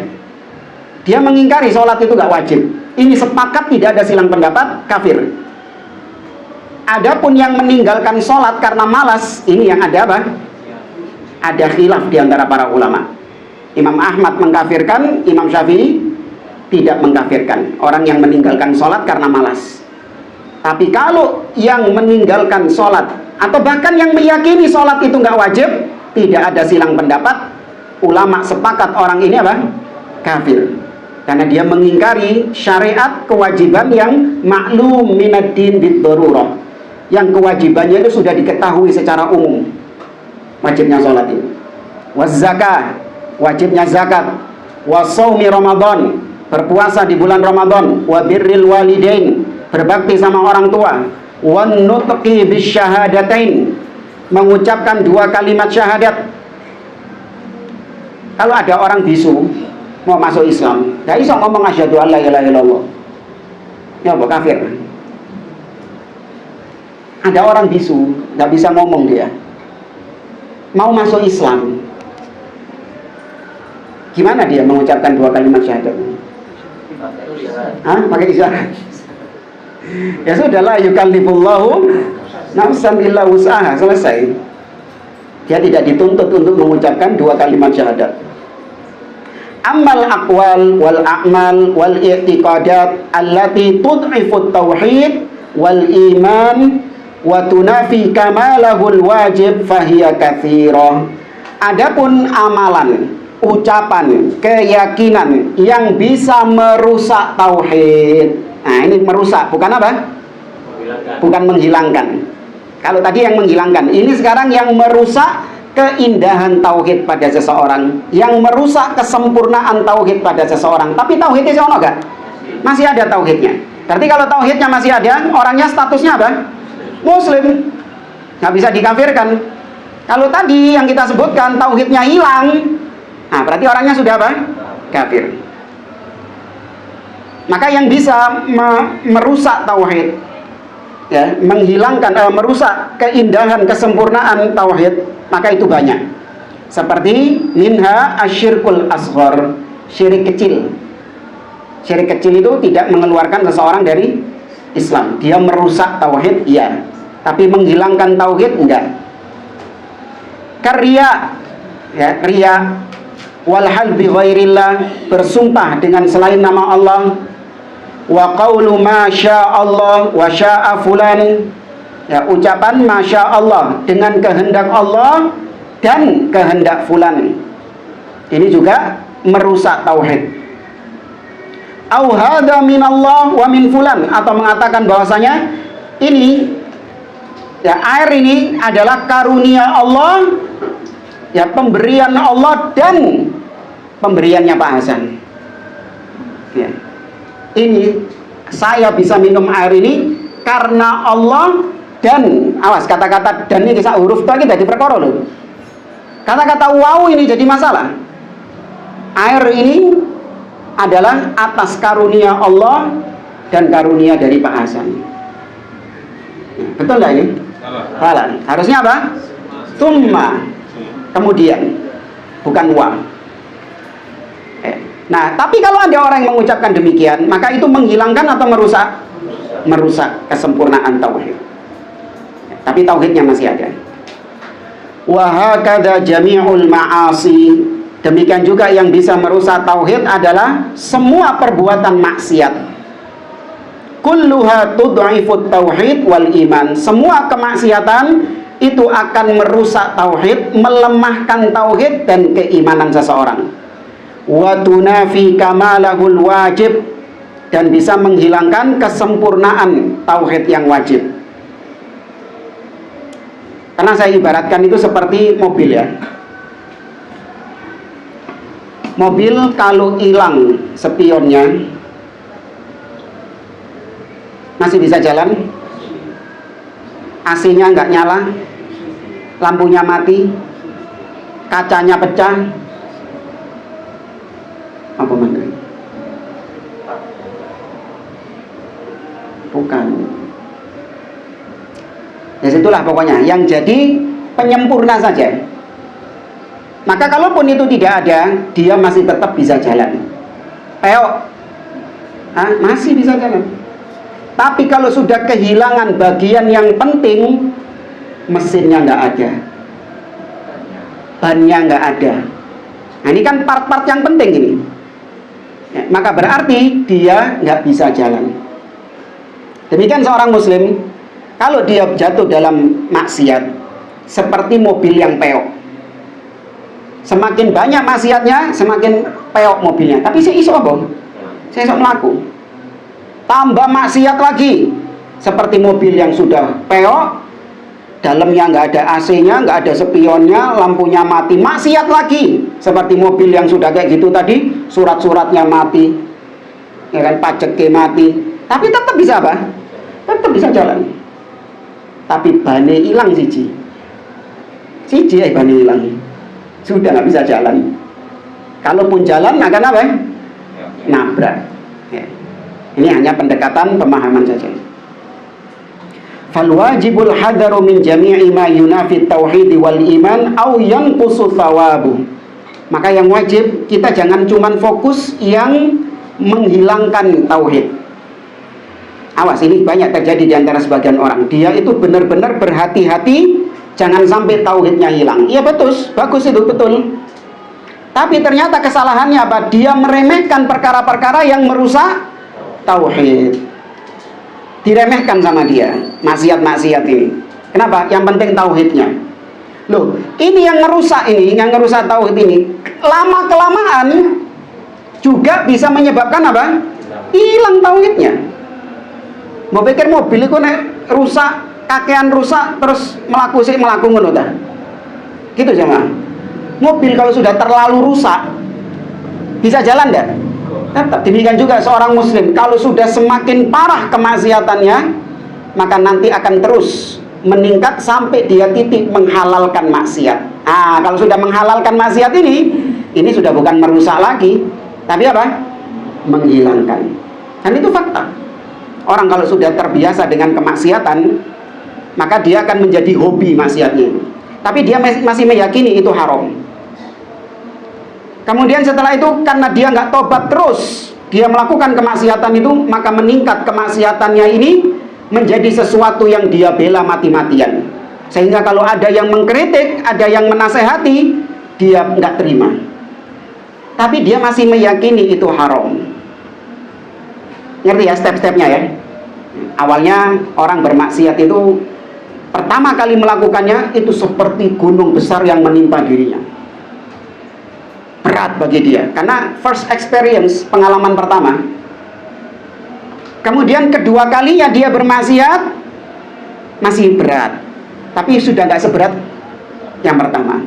dia mengingkari sholat itu nggak wajib. Ini sepakat, tidak ada silang pendapat, kafir. Adapun yang meninggalkan sholat karena malas, ini yang ada apa? Ada khilaf di antara para ulama. Imam Ahmad mengkafirkan, Imam Syafi'i tidak mengkafirkan orang yang meninggalkan sholat karena malas. Tapi kalau yang meninggalkan sholat atau bahkan yang meyakini sholat itu nggak wajib, tidak ada silang pendapat. Ulama sepakat orang ini apa? Kafir. Karena dia mengingkari syariat kewajiban yang maklum minad din bid darurah, yang kewajibannya itu sudah diketahui secara umum. Wajibnya sholat ini, waz zakah, wajibnya zakat, wasaumi Ramadan, berpuasa di bulan Ramadan, wa birril walidain, berbakti sama orang tua, wan nutqi bisyahadatain, mengucapkan 2 kalimat syahadat. Kalau ada orang bisu mau masuk Islam, nggak bisa ngomong asyhadu alla ilaha illallah, ya apa kafir. Ada orang bisu nggak bisa ngomong, dia mau masuk Islam, gimana dia mengucapkan 2 kalimat syahadat? Pakai isyarat. Ya sudahlah, yukallifullahu nafsan illa wus'aha, selesai. Dia tidak dituntut untuk mengucapkan 2 kalimat syahadat. Ammal aqwal wal a'mal wal i'tiqadat allati tud'ifut tauhid wal iman wa tunafi kamalahul wajib fahiya katsirah. Adapun amalan, ucapan, keyakinan yang bisa merusak tauhid. Nah, ini merusak, bukan apa? Bukan menghilangkan. Kalau tadi yang menghilangkan, ini sekarang yang merusak keindahan tauhid pada seseorang, yang merusak kesempurnaan tauhid pada seseorang. Tapi tauhidnya ono enggak? Masih ada tauhidnya. Berarti kalau tauhidnya masih ada, orangnya statusnya apa? Muslim, nggak bisa dikafirkan. Kalau tadi yang kita sebutkan tauhidnya hilang, nah berarti orangnya sudah apa? Kafir. Maka yang bisa merusak tauhid, ya, menghilangkan, merusak keindahan kesempurnaan tauhid, maka itu banyak. Seperti minha asyirkul asghar, syirik kecil. Syirik kecil itu tidak mengeluarkan seseorang dari Islam. Dia merusak tauhid, iya, tapi menghilangkan tauhid enggak. Karya, ya, riya, walhal bi ghairillah, bersumpah dengan selain nama Allah, wa qawlu ma sya'allah wa sya'a fulan, ya, ucapan masya Allah dengan kehendak Allah dan kehendak fulan, ini juga merusak tauhid. Au hadza minallah wa min fulan, atau mengatakan bahwasanya ini, ya, air ini adalah karunia Allah, ya, pemberian Allah dan pemberiannya Pak Hasan, ya. Ini saya bisa minum air ini karena Allah dan, awas, kata-kata dan ini kisah huruf itu jadi perkara loh. Kata-kata wow ini jadi masalah. Air ini adalah atas karunia Allah dan karunia dari Pak Hasan. Betul nggak ini? Salah. Harusnya apa? Tumma, kemudian, bukan wa. Nah, tapi kalau ada orang yang mengucapkan demikian, maka itu menghilangkan atau merusak? Merusak kesempurnaan tauhid. Tapi tauhidnya masih ada. Wa hakadha jami'ul ma'asi, demikian juga yang bisa merusak tauhid adalah semua perbuatan maksiat. Kulluha tud'ifut tauhid wal iman, semua kemaksiatan itu akan merusak tauhid, melemahkan tauhid dan keimanan seseorang. Wa tunafi kamalahul wajib, dan bisa menghilangkan kesempurnaan tauhid yang wajib. Karena saya ibaratkan itu seperti mobil, ya. Mobil kalau hilang spionnya masih bisa jalan, AC-nya nggak nyala, lampunya mati, kacanya pecah, apa menteri? Bukan. Ya situlah pokoknya yang jadi penyempurna saja. Maka kalaupun itu tidak ada, dia masih tetap bisa jalan. Peok, masih bisa jalan. Tapi kalau sudah kehilangan bagian yang penting, mesinnya nggak ada, bannya nggak ada. Nah ini kan part-part yang penting ini. Ya, maka berarti dia nggak bisa jalan. Demikian seorang muslim, kalau dia jatuh dalam maksiat, seperti mobil yang peok. Semakin banyak maksiatnya, semakin peok mobilnya. Tapi saya iso apa? Saya iso melaku. Tambah maksiat lagi, seperti mobil yang sudah peok, dalamnya nggak ada AC-nya, nggak ada spionnya, lampunya mati. Maksiat lagi, seperti mobil yang sudah kayak gitu tadi, surat-suratnya mati, ya kan, pajaknya mati. Tapi tetap bisa apa? Tetap bisa jalan. Tapi bane hilang siji bane hilang. Sudah nggak bisa jalan. Kalaupun jalan akan apa? Nabrak. Ya. Ini hanya pendekatan pemahaman saja. Fal wajibul hadaru min jami'i ma yunafi tauhid wal iman au yanqusu thawabu. Maka yang wajib kita jangan cuman fokus yang menghilangkan tauhid. Awas, ini banyak terjadi di antara sebagian orang. Dia itu benar-benar berhati-hati jangan sampai tauhidnya hilang. Iya betul, bagus itu, betul. Tapi ternyata kesalahannya apa? Dia meremehkan perkara-perkara yang merusak tauhid. Diremehkan sama dia, maksiat-maksiat ini. Kenapa? Yang penting tauhidnya. Loh, ini yang ngerusak tauhid ini. Lama-kelamaan juga bisa menyebabkan apa? Hilang tauhidnya. Mau pikir mobil itu rusak, kakean rusak terus melaku ngono ta. Gitu jemaah. Mobil kalau sudah terlalu rusak bisa jalan enggak? Tetap. Demikian juga seorang muslim kalau sudah semakin parah kemaksiatannya, maka nanti akan terus meningkat sampai dia titik menghalalkan maksiat. Kalau sudah menghalalkan maksiat ini sudah bukan merusak lagi, tapi apa? Menghilangkan. Dan itu fakta. Orang kalau sudah terbiasa dengan kemaksiatan, maka dia akan menjadi hobi maksiatnya. Tapi dia masih meyakini itu haram. Kemudian setelah itu karena dia nggak tobat terus, dia melakukan kemaksiatan itu, maka meningkat kemaksiatannya ini menjadi sesuatu yang dia bela mati-matian. Sehingga kalau ada yang mengkritik, ada yang menasehati, dia nggak terima. Tapi dia masih meyakini itu haram. Ngerti ya step-stepnya ya? Awalnya orang bermaksiat itu pertama kali melakukannya itu seperti gunung besar yang menimpa dirinya. Berat bagi dia karena first experience, pengalaman pertama. Kemudian kedua kalinya dia bermaksiat masih berat, tapi sudah nggak seberat yang pertama.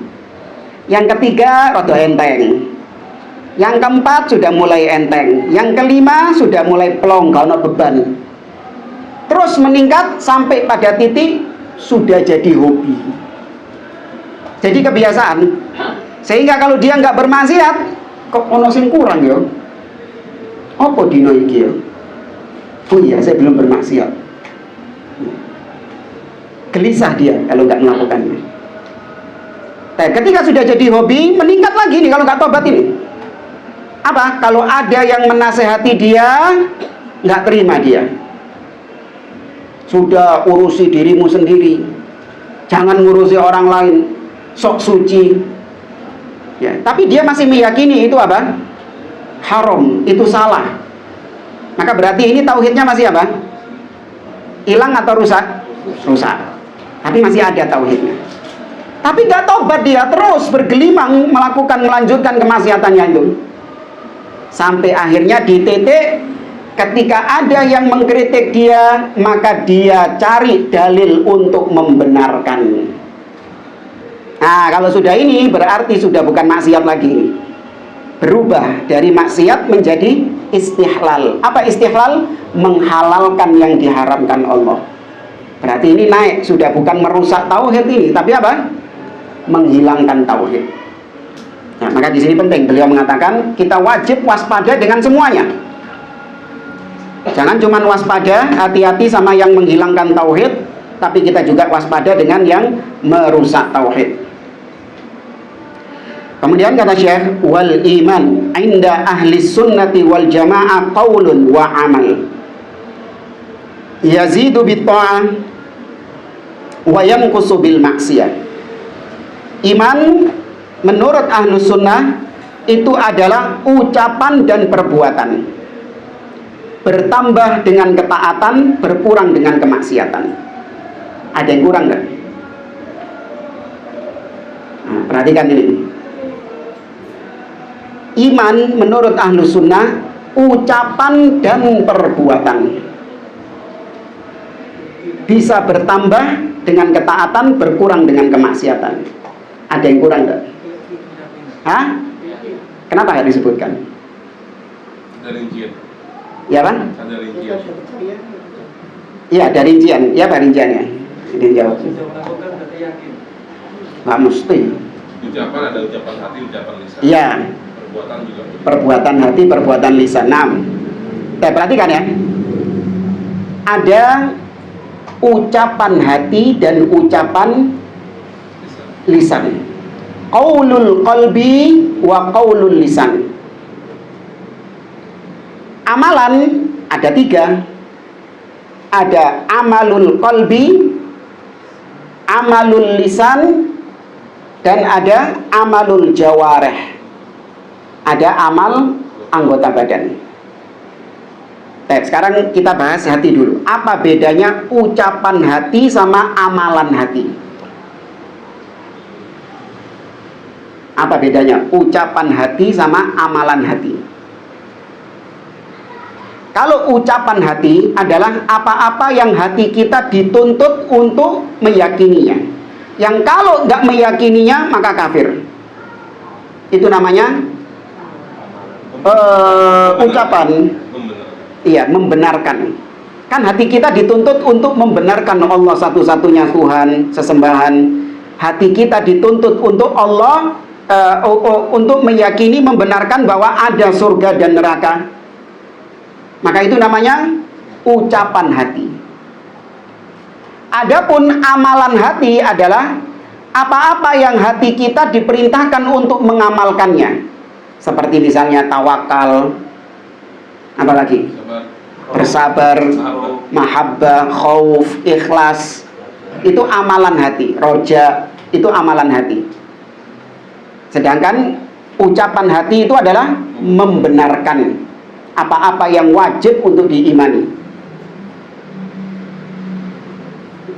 Yang ketiga rada enteng. Yang keempat sudah mulai enteng. Yang kelima sudah mulai plong, gak ada beban. Terus meningkat sampai pada titik sudah jadi hobi, jadi kebiasaan. Sehingga kalau dia nggak bermaksiat, kok ono sing kurang ya? Apa dino iki ya? Oh iya, saya belum bermaksiat. Gelisah dia kalau nggak melakukannya. Nah, ketika sudah jadi hobi, meningkat lagi nih kalau nggak tobat ini. Apa? Kalau ada yang menasehati dia, nggak terima dia. Sudah urusi dirimu sendiri, jangan ngurusi orang lain, sok suci. Ya, tapi dia masih meyakini itu apa? Haram, itu salah. Maka berarti ini tauhidnya masih apa? Hilang atau rusak? Rusak. Tapi masih ada tauhidnya. Tapi nggak tobat dia, terus bergelimang melanjutkan kemaksiatannya itu. Sampai akhirnya di titik ketika ada yang mengkritik dia, maka dia cari dalil untuk membenarkan. Nah, kalau sudah ini berarti sudah bukan maksiat lagi. berubah dari maksiat menjadi istihlal. Apa istihlal? Menghalalkan yang diharamkan Allah. Berarti ini naik, sudah bukan merusak tauhid ini, tapi apa? Menghilangkan tauhid. Nah, maka di sini penting, beliau mengatakan kita wajib waspada dengan semuanya. Jangan cuma waspada, hati-hati sama yang menghilangkan tauhid, tapi kita juga waspada dengan yang merusak tauhid. Kemudian kata Syekh, wal iman inda ahli sunnati wal jamaah qaulun wa amal yazidu bit ta'ah wa yanqusu bil maksiyah. Iman menurut ahlu sunnah itu adalah ucapan dan perbuatan, bertambah dengan ketaatan, berkurang dengan kemaksiatan. Ada yang kurang nggak? Nah, perhatikan ini. Iman menurut ahlu sunnah ucapan dan perbuatan, bisa bertambah dengan ketaatan, berkurang dengan kemaksiatan. Ada yang kurang nggak? Hah? Kenapa nggak disebutkan? Ada rincian. Ya kan? Ada rincian. Iya, ada rincian. Ya, apa rinciannya? Ini jawab. Nggak mesti. Ucapan ada ucapan hati, ucapan lisan. Iya. Perbuatan juga. Perbuatan hati, perbuatan lisan. Nah, kita perhatikan ya. Ada ucapan hati dan ucapan lisan. Qaulul qalbi wa qaulul lisan. Amalan ada 3. Ada amalul qalbi, amalul lisan, dan ada amalul jawareh. Ada amal anggota badan. Sekarang kita bahas hati dulu. Apa bedanya ucapan hati sama amalan hati? Apa bedanya ucapan hati sama amalan hati? Kalau ucapan hati adalah apa-apa yang hati kita dituntut untuk meyakininya. Yang kalau nggak meyakininya maka kafir. Itu namanya ucapan. Iya, membenarkan. Kan hati kita dituntut untuk membenarkan Allah satu-satunya Tuhan, sesembahan. Hati kita dituntut untuk Allah, untuk meyakini, membenarkan bahwa ada surga dan neraka. Maka itu namanya ucapan hati. Adapun amalan hati adalah apa-apa yang hati kita diperintahkan untuk mengamalkannya. Seperti misalnya tawakal, apalagi bersabar, mahabbah, khauf, ikhlas. Itu amalan hati. Roja itu amalan hati. Sedangkan ucapan hati itu adalah membenarkan apa-apa yang wajib untuk diimani.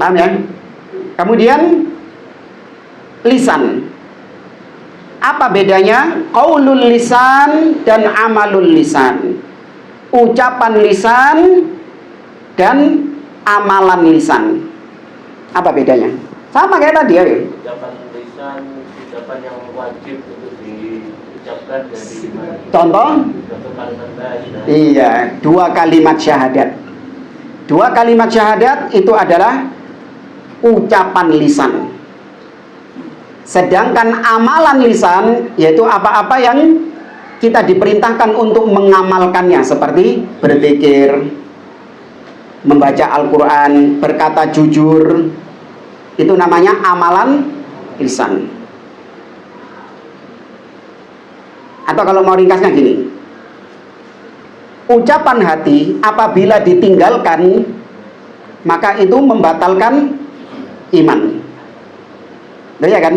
Paham ya? Kemudian lisan. Apa bedanya qaulul lisan dan amalul lisan? Ucapan lisan dan amalan lisan. Apa bedanya? Sama kayak tadi ya. Ucapan lisan, ucapan yang wajib untuk diucapkan dan diimani. Contoh? Contoh kalimat la ilaha. Iya, 2 kalimat syahadat. 2 kalimat syahadat itu adalah ucapan lisan. Sedangkan amalan lisan yaitu apa-apa yang kita diperintahkan untuk mengamalkannya, seperti berzikir, membaca Al-Quran, berkata jujur. Itu namanya amalan lisan. Atau kalau mau ringkasnya gini, ucapan hati apabila ditinggalkan maka itu membatalkan iman. Betul ya kan?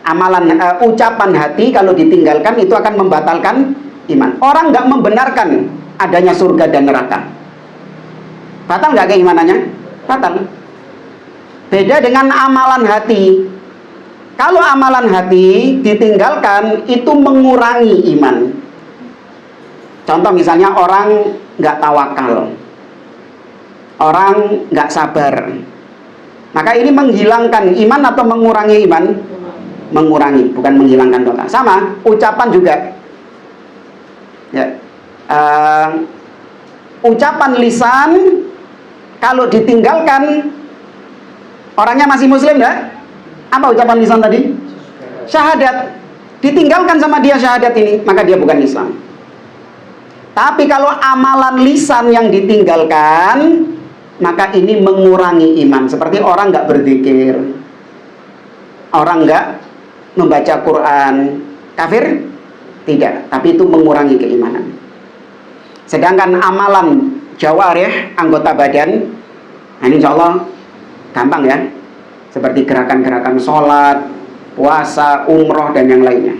Amalan ucapan hati kalau ditinggalkan itu akan membatalkan iman. Orang nggak membenarkan adanya surga dan neraka, batal nggak keimanannya? Batal. Beda dengan amalan hati. Kalau amalan hati ditinggalkan itu mengurangi iman. Contoh misalnya orang nggak tawakal, orang nggak sabar, maka ini menghilangkan iman atau mengurangi iman? Mengurangi, bukan menghilangkan total. Sama, ucapan juga. ucapan lisan kalau ditinggalkan orangnya masih muslim enggak? Apa ucapan lisan tadi? Syahadat. Ditinggalkan sama dia syahadat ini, maka dia bukan Islam. Tapi kalau amalan lisan yang ditinggalkan, maka ini mengurangi iman. Seperti orang nggak berzikir, orang nggak membaca Quran, kafir? Tidak, tapi itu mengurangi keimanan. Sedangkan amalan jawarih, anggota badan, nah ini insya Allah gampang ya. Seperti gerakan-gerakan sholat, puasa, umroh, dan yang lainnya.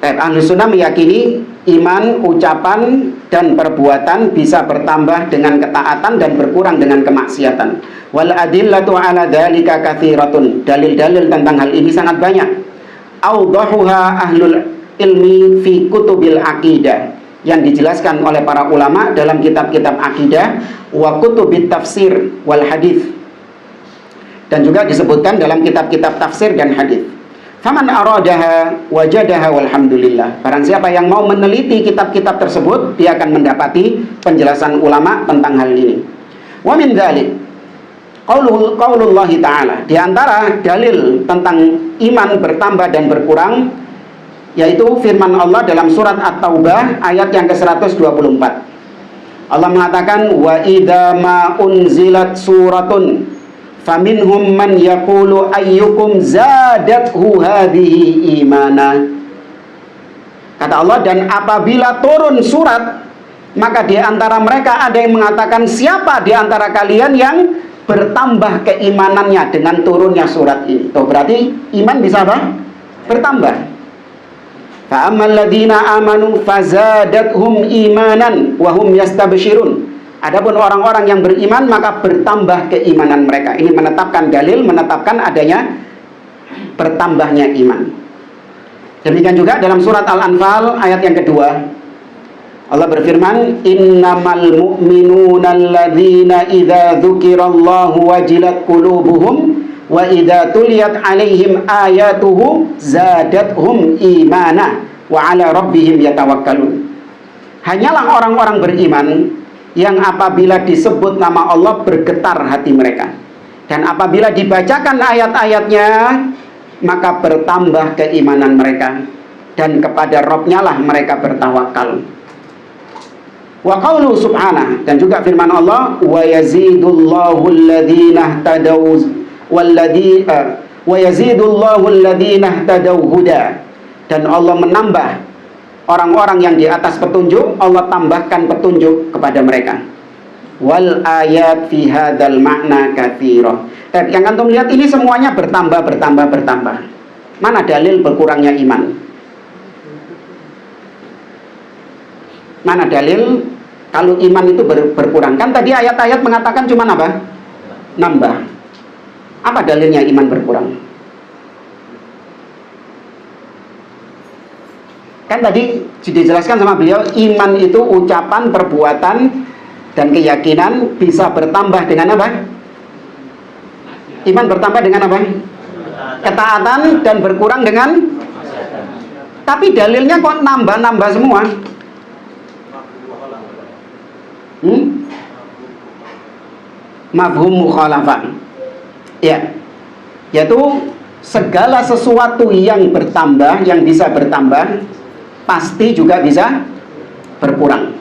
Ahlus Sunnah meyakini iman, ucapan, dan perbuatan bisa bertambah dengan ketaatan dan berkurang dengan kemaksiatan. Wal adillatu ala dzalika katsiratun. Dalil-dalil tentang hal ini sangat banyak. Awdahuha ahlul ilmi fi kutubil aqidah, yang dijelaskan oleh para ulama dalam kitab-kitab akidah, wa kutubit tafsir wal hadis, dan juga disebutkan dalam kitab-kitab tafsir dan hadis. Faman aradaha wajadaha walhamdulillah. Barang siapa yang mau meneliti kitab-kitab tersebut, dia akan mendapati penjelasan ulama tentang hal ini. Wa min dzalik qaulullah ta'ala. Di antara dalil tentang iman bertambah dan berkurang yaitu firman Allah dalam surat At-Taubah ayat yang ke-124. Allah mengatakan, wa idza ma unzilat suratun faminhum man yaqulu ayyukum zadathu hadhihi imana. Kata Allah, dan apabila turun surat, maka di antara mereka ada yang mengatakan, siapa di antara kalian yang bertambah keimanannya dengan turunnya surat ini? Tuh, berarti iman bisa apa? Bertambah. Fa'ammal ladzina amanu fazadathum imanan wa hum yastabshirun. Adapun orang-orang yang beriman maka bertambah keimanan mereka. Ini menetapkan dalil, menetapkan adanya bertambahnya iman. Demikian juga dalam surat Al-Anfal ayat yang kedua, Allah berfirman, innamal mu'minuna alladzina idza dzukirallahu wajilat qulubuhum wa idza tuliyat alaihim ayatuhu zadathum imana wa ala rabbihim yatawakkalun. Hanyalah orang-orang beriman yang apabila disebut nama Allah bergetar hati mereka, dan apabila dibacakan ayat-ayatnya maka bertambah keimanan mereka, dan kepada Rabb-nya lah mereka bertawakal. Wa qaulu subhanahu, dan juga firman Allah, wa yazidullahu alladhina ihtadaw wa yazidullahu alladhina ihtadaw huda, dan Allah menambah orang-orang yang di atas petunjuk, Allah tambahkan petunjuk kepada mereka. Wal ayat fi hadzal ma'na katsira. Dan yang antum lihat ini semuanya bertambah. Mana dalil berkurangnya iman? Mana dalil kalau iman itu berkurang? Kan tadi ayat-ayat mengatakan cuma apa? Nambah. Apa dalilnya iman berkurang? Kan tadi dijelaskan sama beliau, iman itu ucapan, perbuatan, dan keyakinan bisa bertambah dengan apa? Iman bertambah dengan apa? Ketaatan, dan berkurang dengan. Tapi dalilnya kok nambah-nambah semua? Mafhum mukhalafah. Ya, yaitu segala sesuatu yang bertambah, yang bisa bertambah, pasti juga bisa berkurang.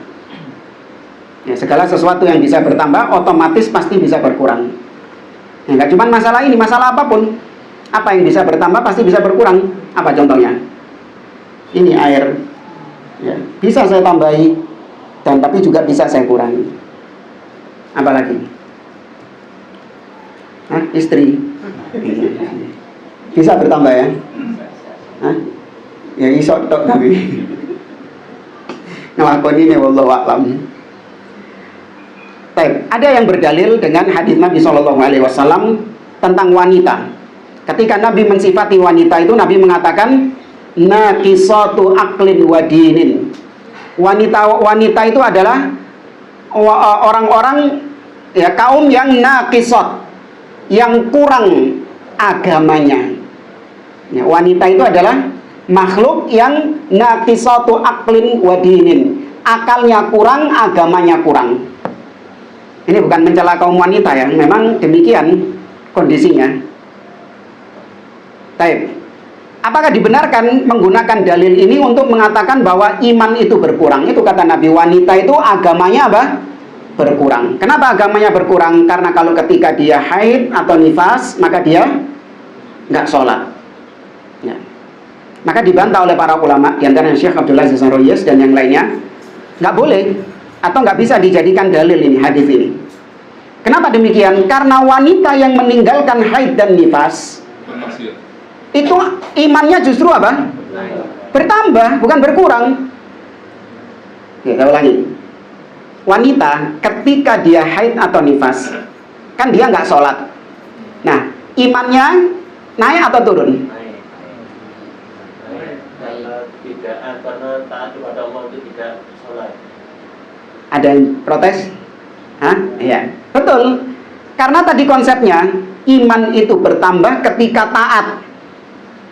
Ya, segala sesuatu yang bisa bertambah otomatis pasti bisa berkurang. Ya, nggak cuma masalah ini, masalah apapun. Apa yang bisa bertambah pasti bisa berkurang. Apa contohnya? Ini air. Ya, bisa saya tambahi, dan tapi juga bisa saya kurangi. Apalagi? Istri. Bisa bertambah ya? Ya iso tok tapi ngelakoni ini wallahu a'lam. Baik, ada yang berdalil dengan hadis Nabi SAW tentang wanita. Ketika Nabi mensifati wanita itu, Nabi mengatakan naqisatu aqlin wa dinin. Wanita itu adalah orang-orang, ya, kaum yang naqisat, yang kurang agamanya. Ya, wanita itu adalah makhluk yang naqisatu aqlin wa dinin, akalnya kurang, agamanya kurang. Ini bukan mencela kaum wanita ya, memang demikian kondisinya. Baik. Apakah dibenarkan menggunakan dalil ini untuk mengatakan bahwa iman itu berkurang? Itu kata Nabi, wanita itu agamanya apa? Berkurang. Kenapa agamanya berkurang? Karena kalau ketika dia haid atau nifas, maka dia nggak sholat. Ya. Maka dibantah oleh para ulama, di antaranya Syekh Abdullah Aziz Ar-Ruyyas dan yang lainnya, nggak boleh atau nggak bisa dijadikan dalil ini, hadis ini. Kenapa demikian? Karena wanita yang meninggalkan haid dan nifas itu imannya justru apa? Bertambah, bukan berkurang. Oke, saya ulangi. Wanita ketika dia haid atau nifas, kan dia nggak sholat. Nah, imannya naik atau turun? Karena taat kepada Allah itu tidak sholat. Ada yang protes? Hah? Iya, betul. Karena tadi konsepnya iman itu bertambah ketika taat.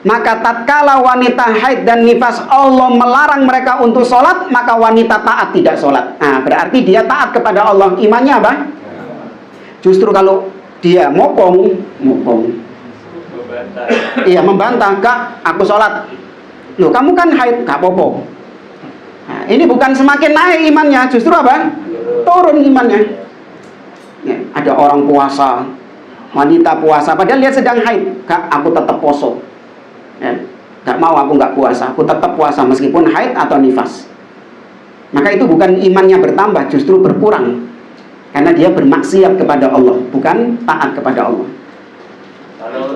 Maka tatkala wanita haid dan nifas Allah melarang mereka untuk sholat, maka wanita taat tidak sholat. Nah, berarti dia taat kepada Allah. Imannya apa? Justru kalau dia mopong. Iya, membantah. Kak, aku sholat. Loh, kamu kan haid, gak popo. Nah, ini bukan semakin naik imannya, justru apa? Turun imannya. Ya, ada orang puasa, wanita puasa, padahal dia sedang haid. Kak, aku tetap poso. Ya, gak mau, aku gak puasa, aku tetap puasa meskipun haid atau nifas. Maka itu bukan imannya bertambah, justru berkurang. Karena dia bermaksiat kepada Allah, bukan taat kepada Allah. Kalau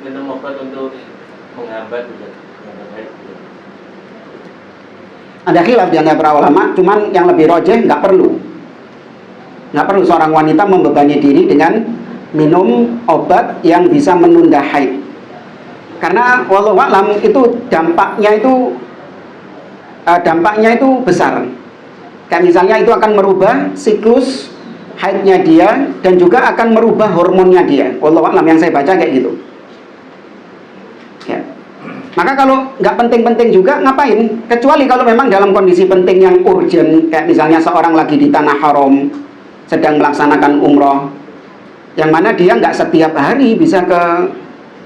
minum obat untuk menghambat ada khilaf di antara para ulama, cuman yang lebih rojeh nggak perlu seorang wanita membebani diri dengan minum obat yang bisa menunda haid, karena wallahu a'lam itu dampaknya itu besar. Kayak misalnya itu akan merubah siklus haidnya dia dan juga akan merubah hormonnya dia. Wallahu a'lam, yang saya baca kayak gitu. Ya. Maka kalau nggak penting-penting juga ngapain? Kecuali kalau memang dalam kondisi penting yang urgent, kayak misalnya seorang lagi di tanah haram sedang melaksanakan umroh, yang mana dia nggak setiap hari bisa ke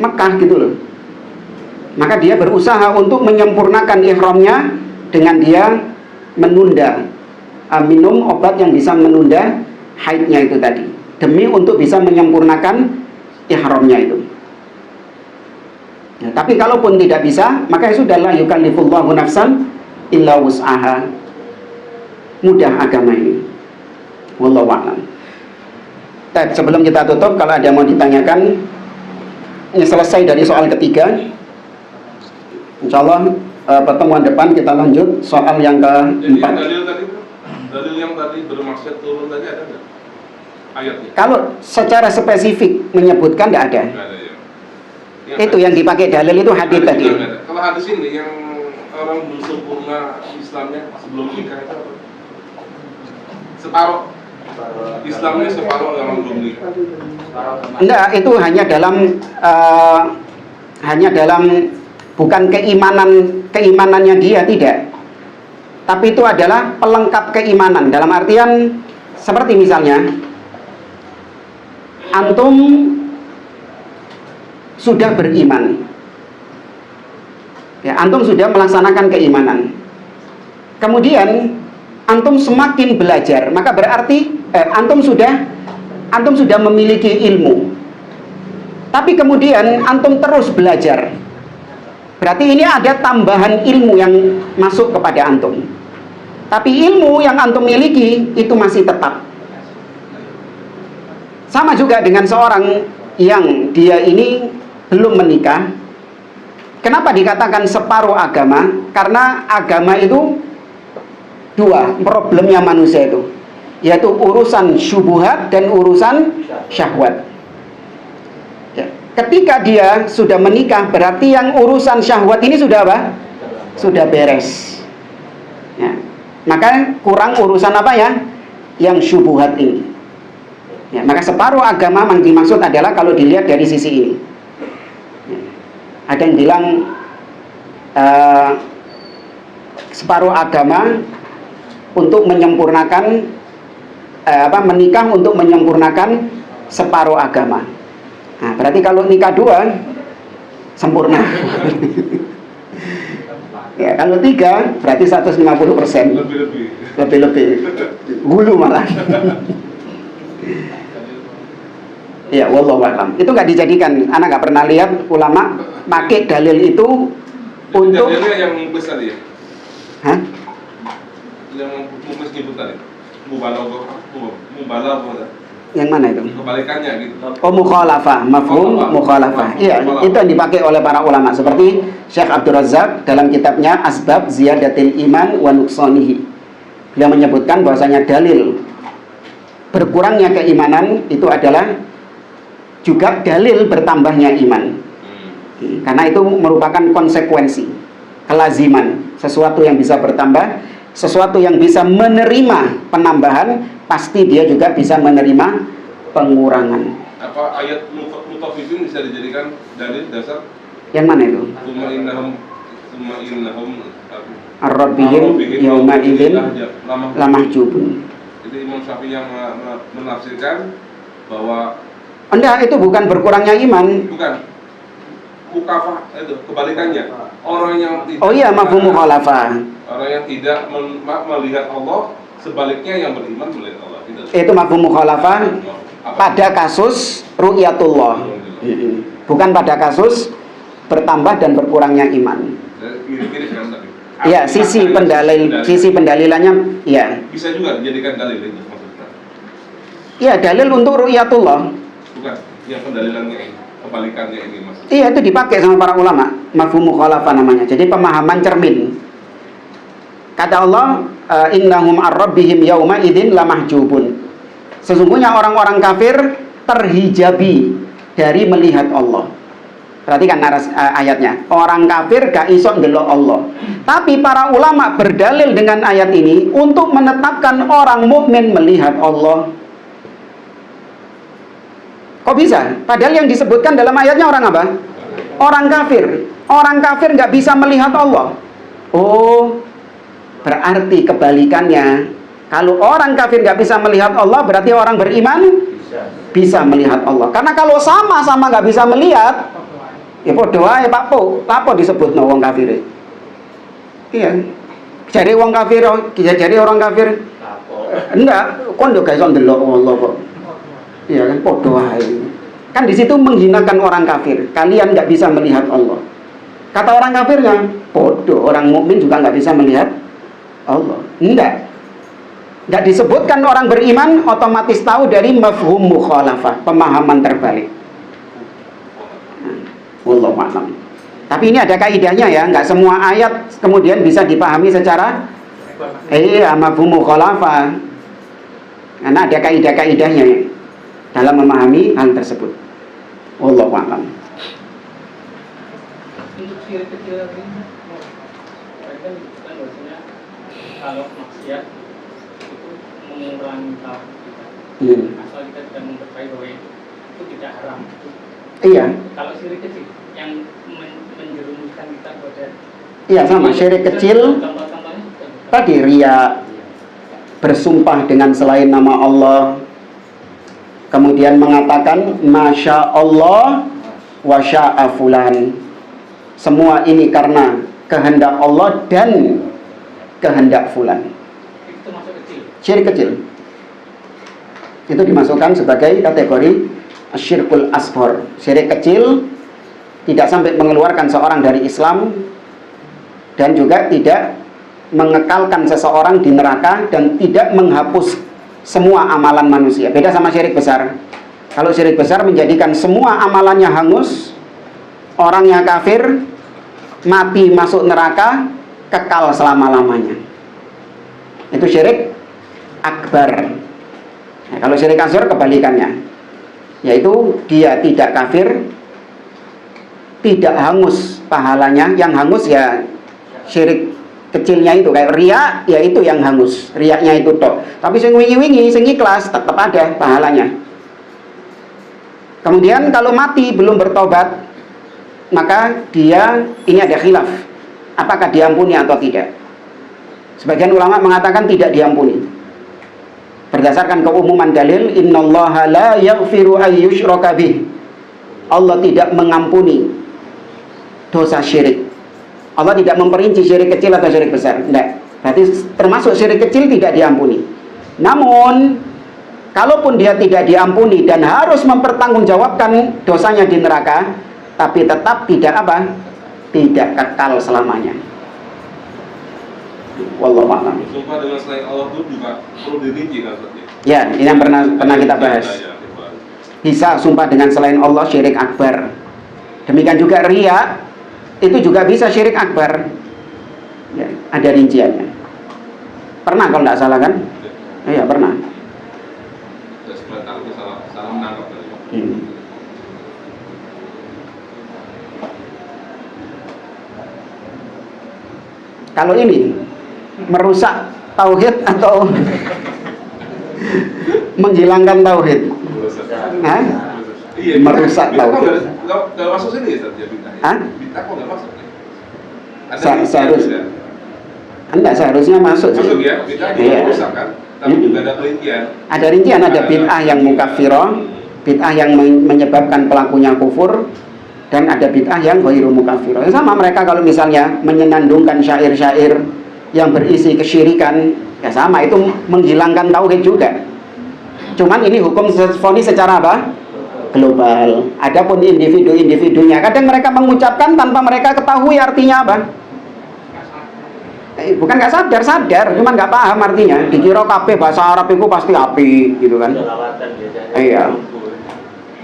Mekah gitu loh. Maka dia berusaha untuk menyempurnakan ihramnya dengan dia menunda minum obat yang bisa menunda haidnya itu tadi, demi untuk bisa menyempurnakan ihramnya itu. Ya, tapi kalaupun tidak bisa, maka ya sudah, la yukallifullahu nafsan illa wus'aha. Mudah agama ini. Wallahu a'lam. Sebelum kita tutup, kalau ada yang mau ditanyakan, ini selesai dari soal ketiga. Insyaallah pertemuan depan kita lanjut soal yang keempat. Dalil yang tadi bermaksud turun tadi ada nggak ayatnya? Kalau secara spesifik menyebutkan tidak ada. Nggak ada ya. Itu yang dipakai dalil itu hadis tadi. Kalau hadis ini yang orang belum sempurna Islamnya sebelum nikah itu apa? Separuh Islamnya separuh orang belum nikah. Enggak, itu hanya dalam bukan keimanannya dia, tidak. Tapi itu adalah pelengkap keimanan. Dalam artian seperti misalnya antum sudah beriman, ya, antum sudah melaksanakan keimanan. Kemudian antum semakin belajar, maka berarti antum sudah memiliki ilmu. Tapi kemudian antum terus belajar, berarti ini ada tambahan ilmu yang masuk kepada antum. Tapi ilmu yang antum miliki itu masih tetap. Sama juga dengan seorang yang dia ini belum menikah. Kenapa dikatakan separuh agama? Karena agama itu dua problemnya manusia itu, yaitu urusan syubhat dan urusan syahwat. Ya. Ketika dia sudah menikah, berarti yang urusan syahwat ini sudah apa? Sudah beres. Ya. Maka kurang urusan apa ya? Yang syubhat ini. Ya, maka separuh agama yang dimaksud adalah kalau dilihat dari sisi ini. Ya. Ada yang bilang separuh agama untuk menyempurnakan menikah untuk menyempurnakan separuh agama. Nah, berarti kalau nikah 2 sempurna. Ya, kalau 3 berarti 150%. Lebih hulu malah. Ya, wallahu a'lam. Itu nggak dijadikan. Anak nggak pernah lihat ulama pakai dalil itu untuk. Dalilnya yang mungkus tadi ya? Hah? Yang mungkus nyebut tadi? Mubalaghah. Yang mana itu? Kebalikannya gitu. Oh, mukhalafah, mafhum mukhalafah. Iya, itu yang dipakai oleh para ulama seperti Syekh Abdul Razak dalam kitabnya Asbab Ziyadatil Iman wa Nuqsanihi. Beliau menyebutkan bahwasanya dalil berkurangnya keimanan itu adalah juga dalil bertambahnya iman. Karena itu merupakan konsekuensi, kelaziman, sesuatu yang bisa bertambah, sesuatu yang bisa menerima penambahan, pasti dia juga bisa menerima pengurangan. Apa ayat mutafifin bisa dijadikan dalil dasar? Yang mana itu? Tsumma innahum Ar-Rabbihim yawma idzin lamahjubun. Itu Imam Syafi'i yang menafsirkan bahwa enggak, itu bukan berkurangnya iman. bukan mukafah, itu kebalikannya. Orang yang tidak Oh iya, mafhum mukhalafah. orang yang tidak melihat Allah, sebaliknya yang beriman melihat Allah. Itu mafhum mukhalafah pada kasus ru'yatullah. Bukan pada kasus bertambah dan berkurangnya iman. Mirip-mirip kan tapi. Ya, sisi pendalilannya ya. Bisa juga dijadikan dalil itu maksudnya. Ya, dalil untuk ru'yatullah. Bukan, yang pendalilannya ini, kebalikannya ini Mas. Iya, itu dipakai sama para ulama, mafhum mukhalafah namanya. Jadi pemahaman cermin. Kata Allah, innahum ar-rabbihim yauma idzin lamahjubun. Sesungguhnya orang-orang kafir terhijabi dari melihat Allah. Perhatikan ayatnya. Orang kafir gak iso ndelok Allah. Tapi para ulama berdalil dengan ayat ini untuk menetapkan orang mukmin melihat Allah. Kok bisa? Padahal yang disebutkan dalam ayatnya orang apa? Orang kafir. Orang kafir nggak bisa melihat Allah. Oh, berarti kebalikannya. Kalau orang kafir nggak bisa melihat Allah, berarti orang beriman bisa melihat Allah. Karena kalau sama-sama nggak bisa melihat, ya podo ae Pak Po. Apa disebut wong kafir? Iya. Jadi wong kafir, jadi orang kafir. Enggak, kon yo gak iso ndelok Allah kok. Iya kan, podo ae. Kan di situ menghinakan orang kafir. Kalian nggak bisa melihat Allah. Kata orang kafirnya, podo, orang mukmin juga nggak bisa melihat Allah. Nggak disebutkan orang beriman otomatis tahu dari mafhum mukhalafah, pemahaman terbalik. Wallahu a'lam. Tapi ini ada kaidahnya ya, nggak semua ayat kemudian bisa dipahami secara mafhum mukhalafah. Karena ada kaidah-kaidahnya ya, dalam memahami hal tersebut. Wallahu a'lam. Untuk syirik kecil ini, mereka menyebutkan bahwasanya kalau maksiat itu mengurangi tauhid kita. Asal kita tidak mengetahui bahwa itu tidak haram. Iya. Kalau syirik kecil yang menjerumuskan kita pada iya sama syirik kecil tadi riya, bersumpah dengan selain nama Allah, kemudian mengatakan masya Allah wa sya'a fulan, semua ini karena kehendak Allah dan kehendak fulan. Itu masuk kecil. Syirik kecil itu dimasukkan sebagai kategori syirkul asghar. Syirik kecil tidak sampai mengeluarkan seorang dari Islam dan juga tidak mengekalkan seseorang di neraka dan tidak menghapus semua amalan manusia. Beda sama syirik besar. Kalau syirik besar menjadikan semua amalannya hangus, orangnya kafir, mati masuk neraka, kekal selama-lamanya. Itu syirik akbar. Nah, kalau syirik asghar kebalikannya, yaitu dia tidak kafir, tidak hangus pahalanya. Yang hangus ya syirik kecilnya itu, kayak riya, ya itu yang hangus, riyanya itu tok. Tapi sing wingi-wingi, sing ikhlas tetap ada pahalanya. Kemudian kalau mati belum bertobat, maka dia, ini ada khilaf apakah diampuni atau tidak. Sebagian ulama mengatakan tidak diampuni. Berdasarkan keumuman dalil, innallaha la yaghfiru ay yushraka bih. Allah tidak mengampuni dosa syirik. Allah tidak memperinci syirik kecil atau syirik besar. Tidak. Berarti termasuk syirik kecil tidak diampuni. Namun kalaupun dia tidak diampuni dan harus mempertanggungjawabkan dosanya di neraka, tapi tetap tidak apa? Tidak kekal selamanya. Wallahu a'lam. Sumpah dengan selain Allah itu juga perlu dirinci kan Ustaz? Ya, ini yang pernah kita bahas. Bisa sumpah dengan selain Allah syirik akbar. Demikian juga riya, itu juga bisa syirik akbar. Ya, ada rinciannya. Pernah kalau tidak salah kan? Iya, pernah. Salah menangkap tadi. Kalau ini merusak tauhid atau menghilangkan tauhid? Hah? Iya, merusak tauhid. Kalau masuk sini ya bid'ah. Hah? Bid'ah kok nggak masuk? Seharusnya. Enggak, seharusnya masuk sih. Masuk ya, bid'ah juga merusak kan? Tapi juga ada rincian. Ada rincian, ada bid'ah yang mukaffirah, bid'ah yang menyebabkan pelakunya kufur, dan ada bid'ah yang ghairu mukaffirah. Sama mereka kalau misalnya menyenandungkan syair-syair yang berisi kesyirikan, ya sama, itu menghilangkan tauhid juga. Cuman ini hukum vonis secara apa? Global. Adapun individu-individunya, kadang mereka mengucapkan tanpa mereka ketahui artinya apa. Bukan nggak sadar, cuman nggak paham artinya. Dikira kabeh bahasa Arab itu pasti api, gitu kan? Iya.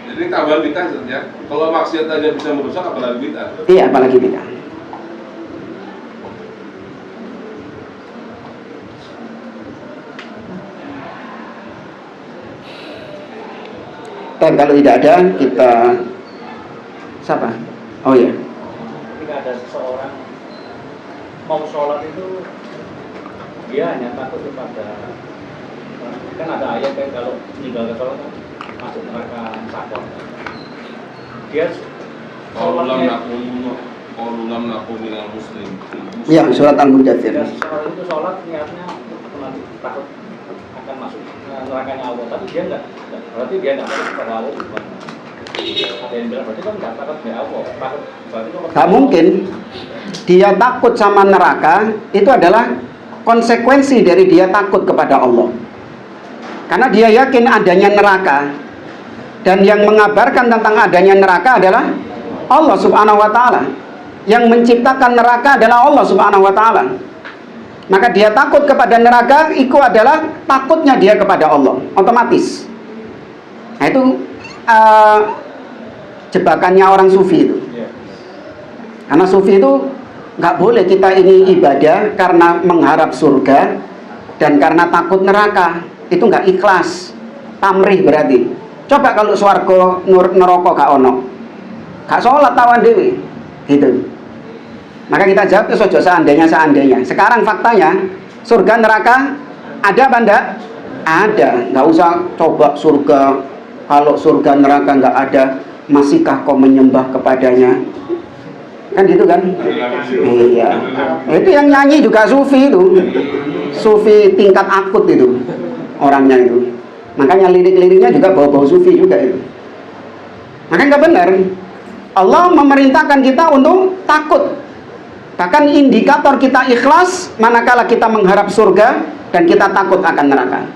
Jadi tambahan bid'ah ya. Kalau maksiat aja bisa merusak, apalagi bid'ah. Iya, apalagi bid'ah. Dan kalau tidak ada, kita siapa? Oh iya. Ketika ada seseorang mau sholat itu, dia hanya takut kepada, kan ada ayat kan kalau meninggalkan sholat kan masuk neraka sakor. Dia sholatnya Qaululam nakum minal muslim. Iya, surat Al-Mujaddid. dia sholat itu sholat niatnya nanti takut akan masuk nerakanya Allah, tapi dia enggak, berarti dia enggak takut kepada Allah. Ada yang bilang berarti kan enggak takut kepada Allah, takut berarti kok. Gak mungkin. Dia takut sama neraka itu adalah konsekuensi dari dia takut kepada Allah. Karena dia yakin adanya neraka, dan yang mengabarkan tentang adanya neraka adalah Allah Subhanahu wa taala. Yang menciptakan neraka adalah Allah Subhanahu wa taala. Maka dia takut kepada neraka, itu adalah takutnya dia kepada Allah, otomatis. Nah itu jebakannya orang sufi itu. Karena sufi itu nggak boleh kita ini ibadah karena mengharap surga dan karena takut neraka. Itu nggak ikhlas, pamrih berarti. Coba kalau swarga neraka gak ono, gak sholat tawan dewi, gitu. Maka kita jawab itu seandainya. Sekarang faktanya surga neraka ada apa enggak? Ada. Nggak usah coba surga. Kalau surga neraka nggak ada, masihkah kau menyembah kepadanya? Kan gitu kan? Iya. Itu yang nyanyi juga sufi itu. Sufi tingkat akut itu orangnya itu. Makanya lirik-liriknya juga bau-bau sufi juga itu. Makanya nggak benar. Allah memerintahkan kita untuk takut. Bahkan indikator kita ikhlas manakala kita mengharap surga dan kita takut akan neraka.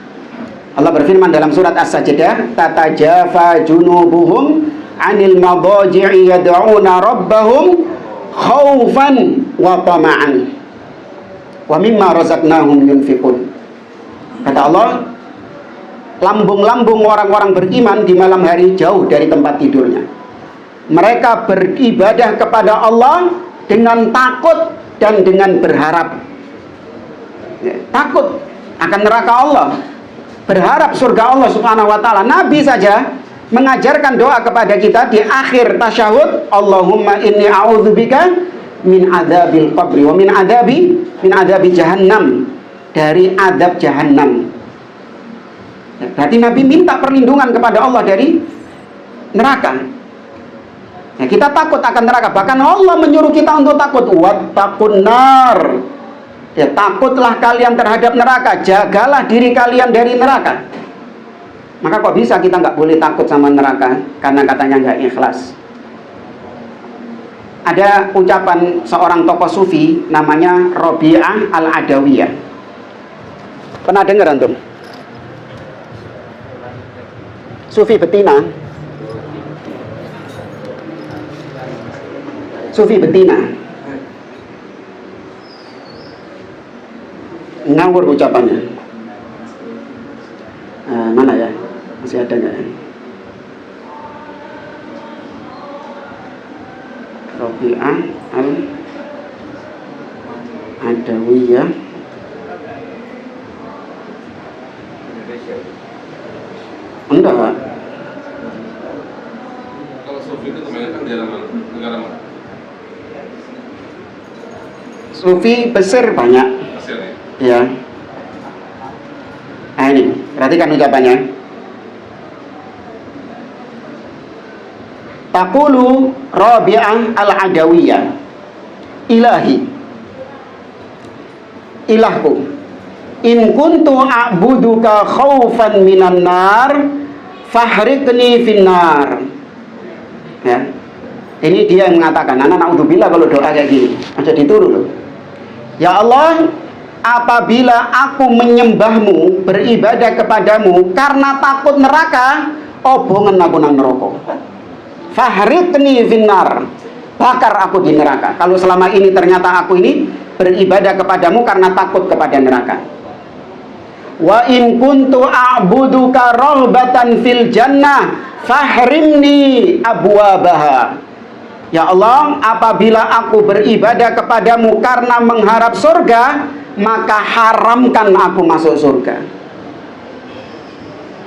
Allah berfirman dalam surat As-Sajdah, tatajafa junubuhum 'anil madaji'i yad'una rabbahum khaufan wa tama'an wa mimma razaqnahum yunfiqun. Kata Allah, lambung-lambung orang-orang beriman di malam hari jauh dari tempat tidurnya. Mereka beribadah kepada Allah dengan takut dan dengan berharap. Takut akan neraka Allah, berharap surga Allah Subhanahu wa taala. Nabi saja mengajarkan doa kepada kita di akhir tasyahud, Allahumma inni a'udzubika min adzabil qabri wa min adzabi jahannam, dari azab jahannam. Berarti Nabi minta perlindungan kepada Allah dari neraka. Ya, kita takut akan neraka. Bahkan Allah menyuruh kita untuk takut. Wattaqun nar. Ya, takutlah kalian terhadap neraka. Jagalah diri kalian dari neraka. Maka kok bisa kita nggak boleh takut sama neraka? Karena katanya nggak ikhlas. Ada ucapan seorang tokoh sufi namanya Rabi'ah Al-Adawiyah. Pernah dengar antum? Sufi betina. Sufi betina. Ngawur ucapannya. Mana ya? Masih ada nggak ya? Rabi'ah Al-Adawiyah. Enggak. Kalau sufi itu kebanyakan negara mana? Sufi Mesir banyak. Mesir ya? Ya. Nah ini, perhatikan ucapannya. Taqulu Rabi'ah Al-Adawiyah, Ilahi, ilahku, in kuntu a'buduka khaufan minan nar fahriqni finnar. Ya. Ini dia yang mengatakan, anak naudzubillah kalau doa kayak gini, aja dituruh loh. Ya Allah, apabila aku menyembahmu, beribadah kepadamu karena takut neraka, obongan aku nang neraka. Fahriqni finnar, bakar aku di neraka. Kalau selama ini ternyata aku ini beribadah kepadamu karena takut kepada neraka. Wa in kuntu a'buduka rahbatan fil jannah fahrimni abwabaha. Ya Allah, apabila aku beribadah kepadamu karena mengharap surga, maka haramkan aku masuk surga.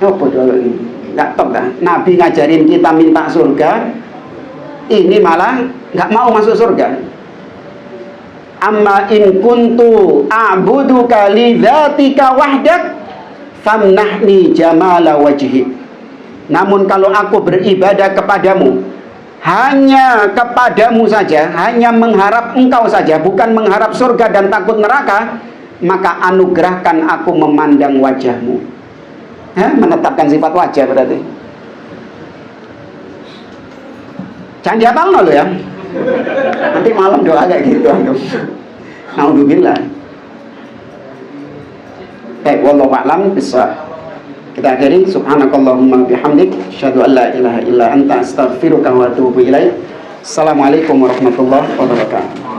Apa dulu ini? Nggak top kan? Nabi ngajarin kita minta surga, ini malah nggak mau masuk surga. Amma in kuntu a'buduka li dzatika wahdak famnahni jamala wajhi. Namun kalau aku beribadah kepadamu, hanya kepadamu saja, hanya mengharap engkau saja, bukan mengharap surga dan takut neraka, maka anugerahkan aku memandang wajahmu. Menetapkan sifat wajah berarti. Jangan dihafal lo ya. Nanti malam doa kayak gitu. Naudzubillah. Baik, wallahu a'lam bishawab. Kita akhiri. Subhanakallahumma bihamdik, asyhadu an la ilaha illa anta, astaghfiruka wa atubu ilaik. Assalamualaikum warahmatullahi wabarakatuh.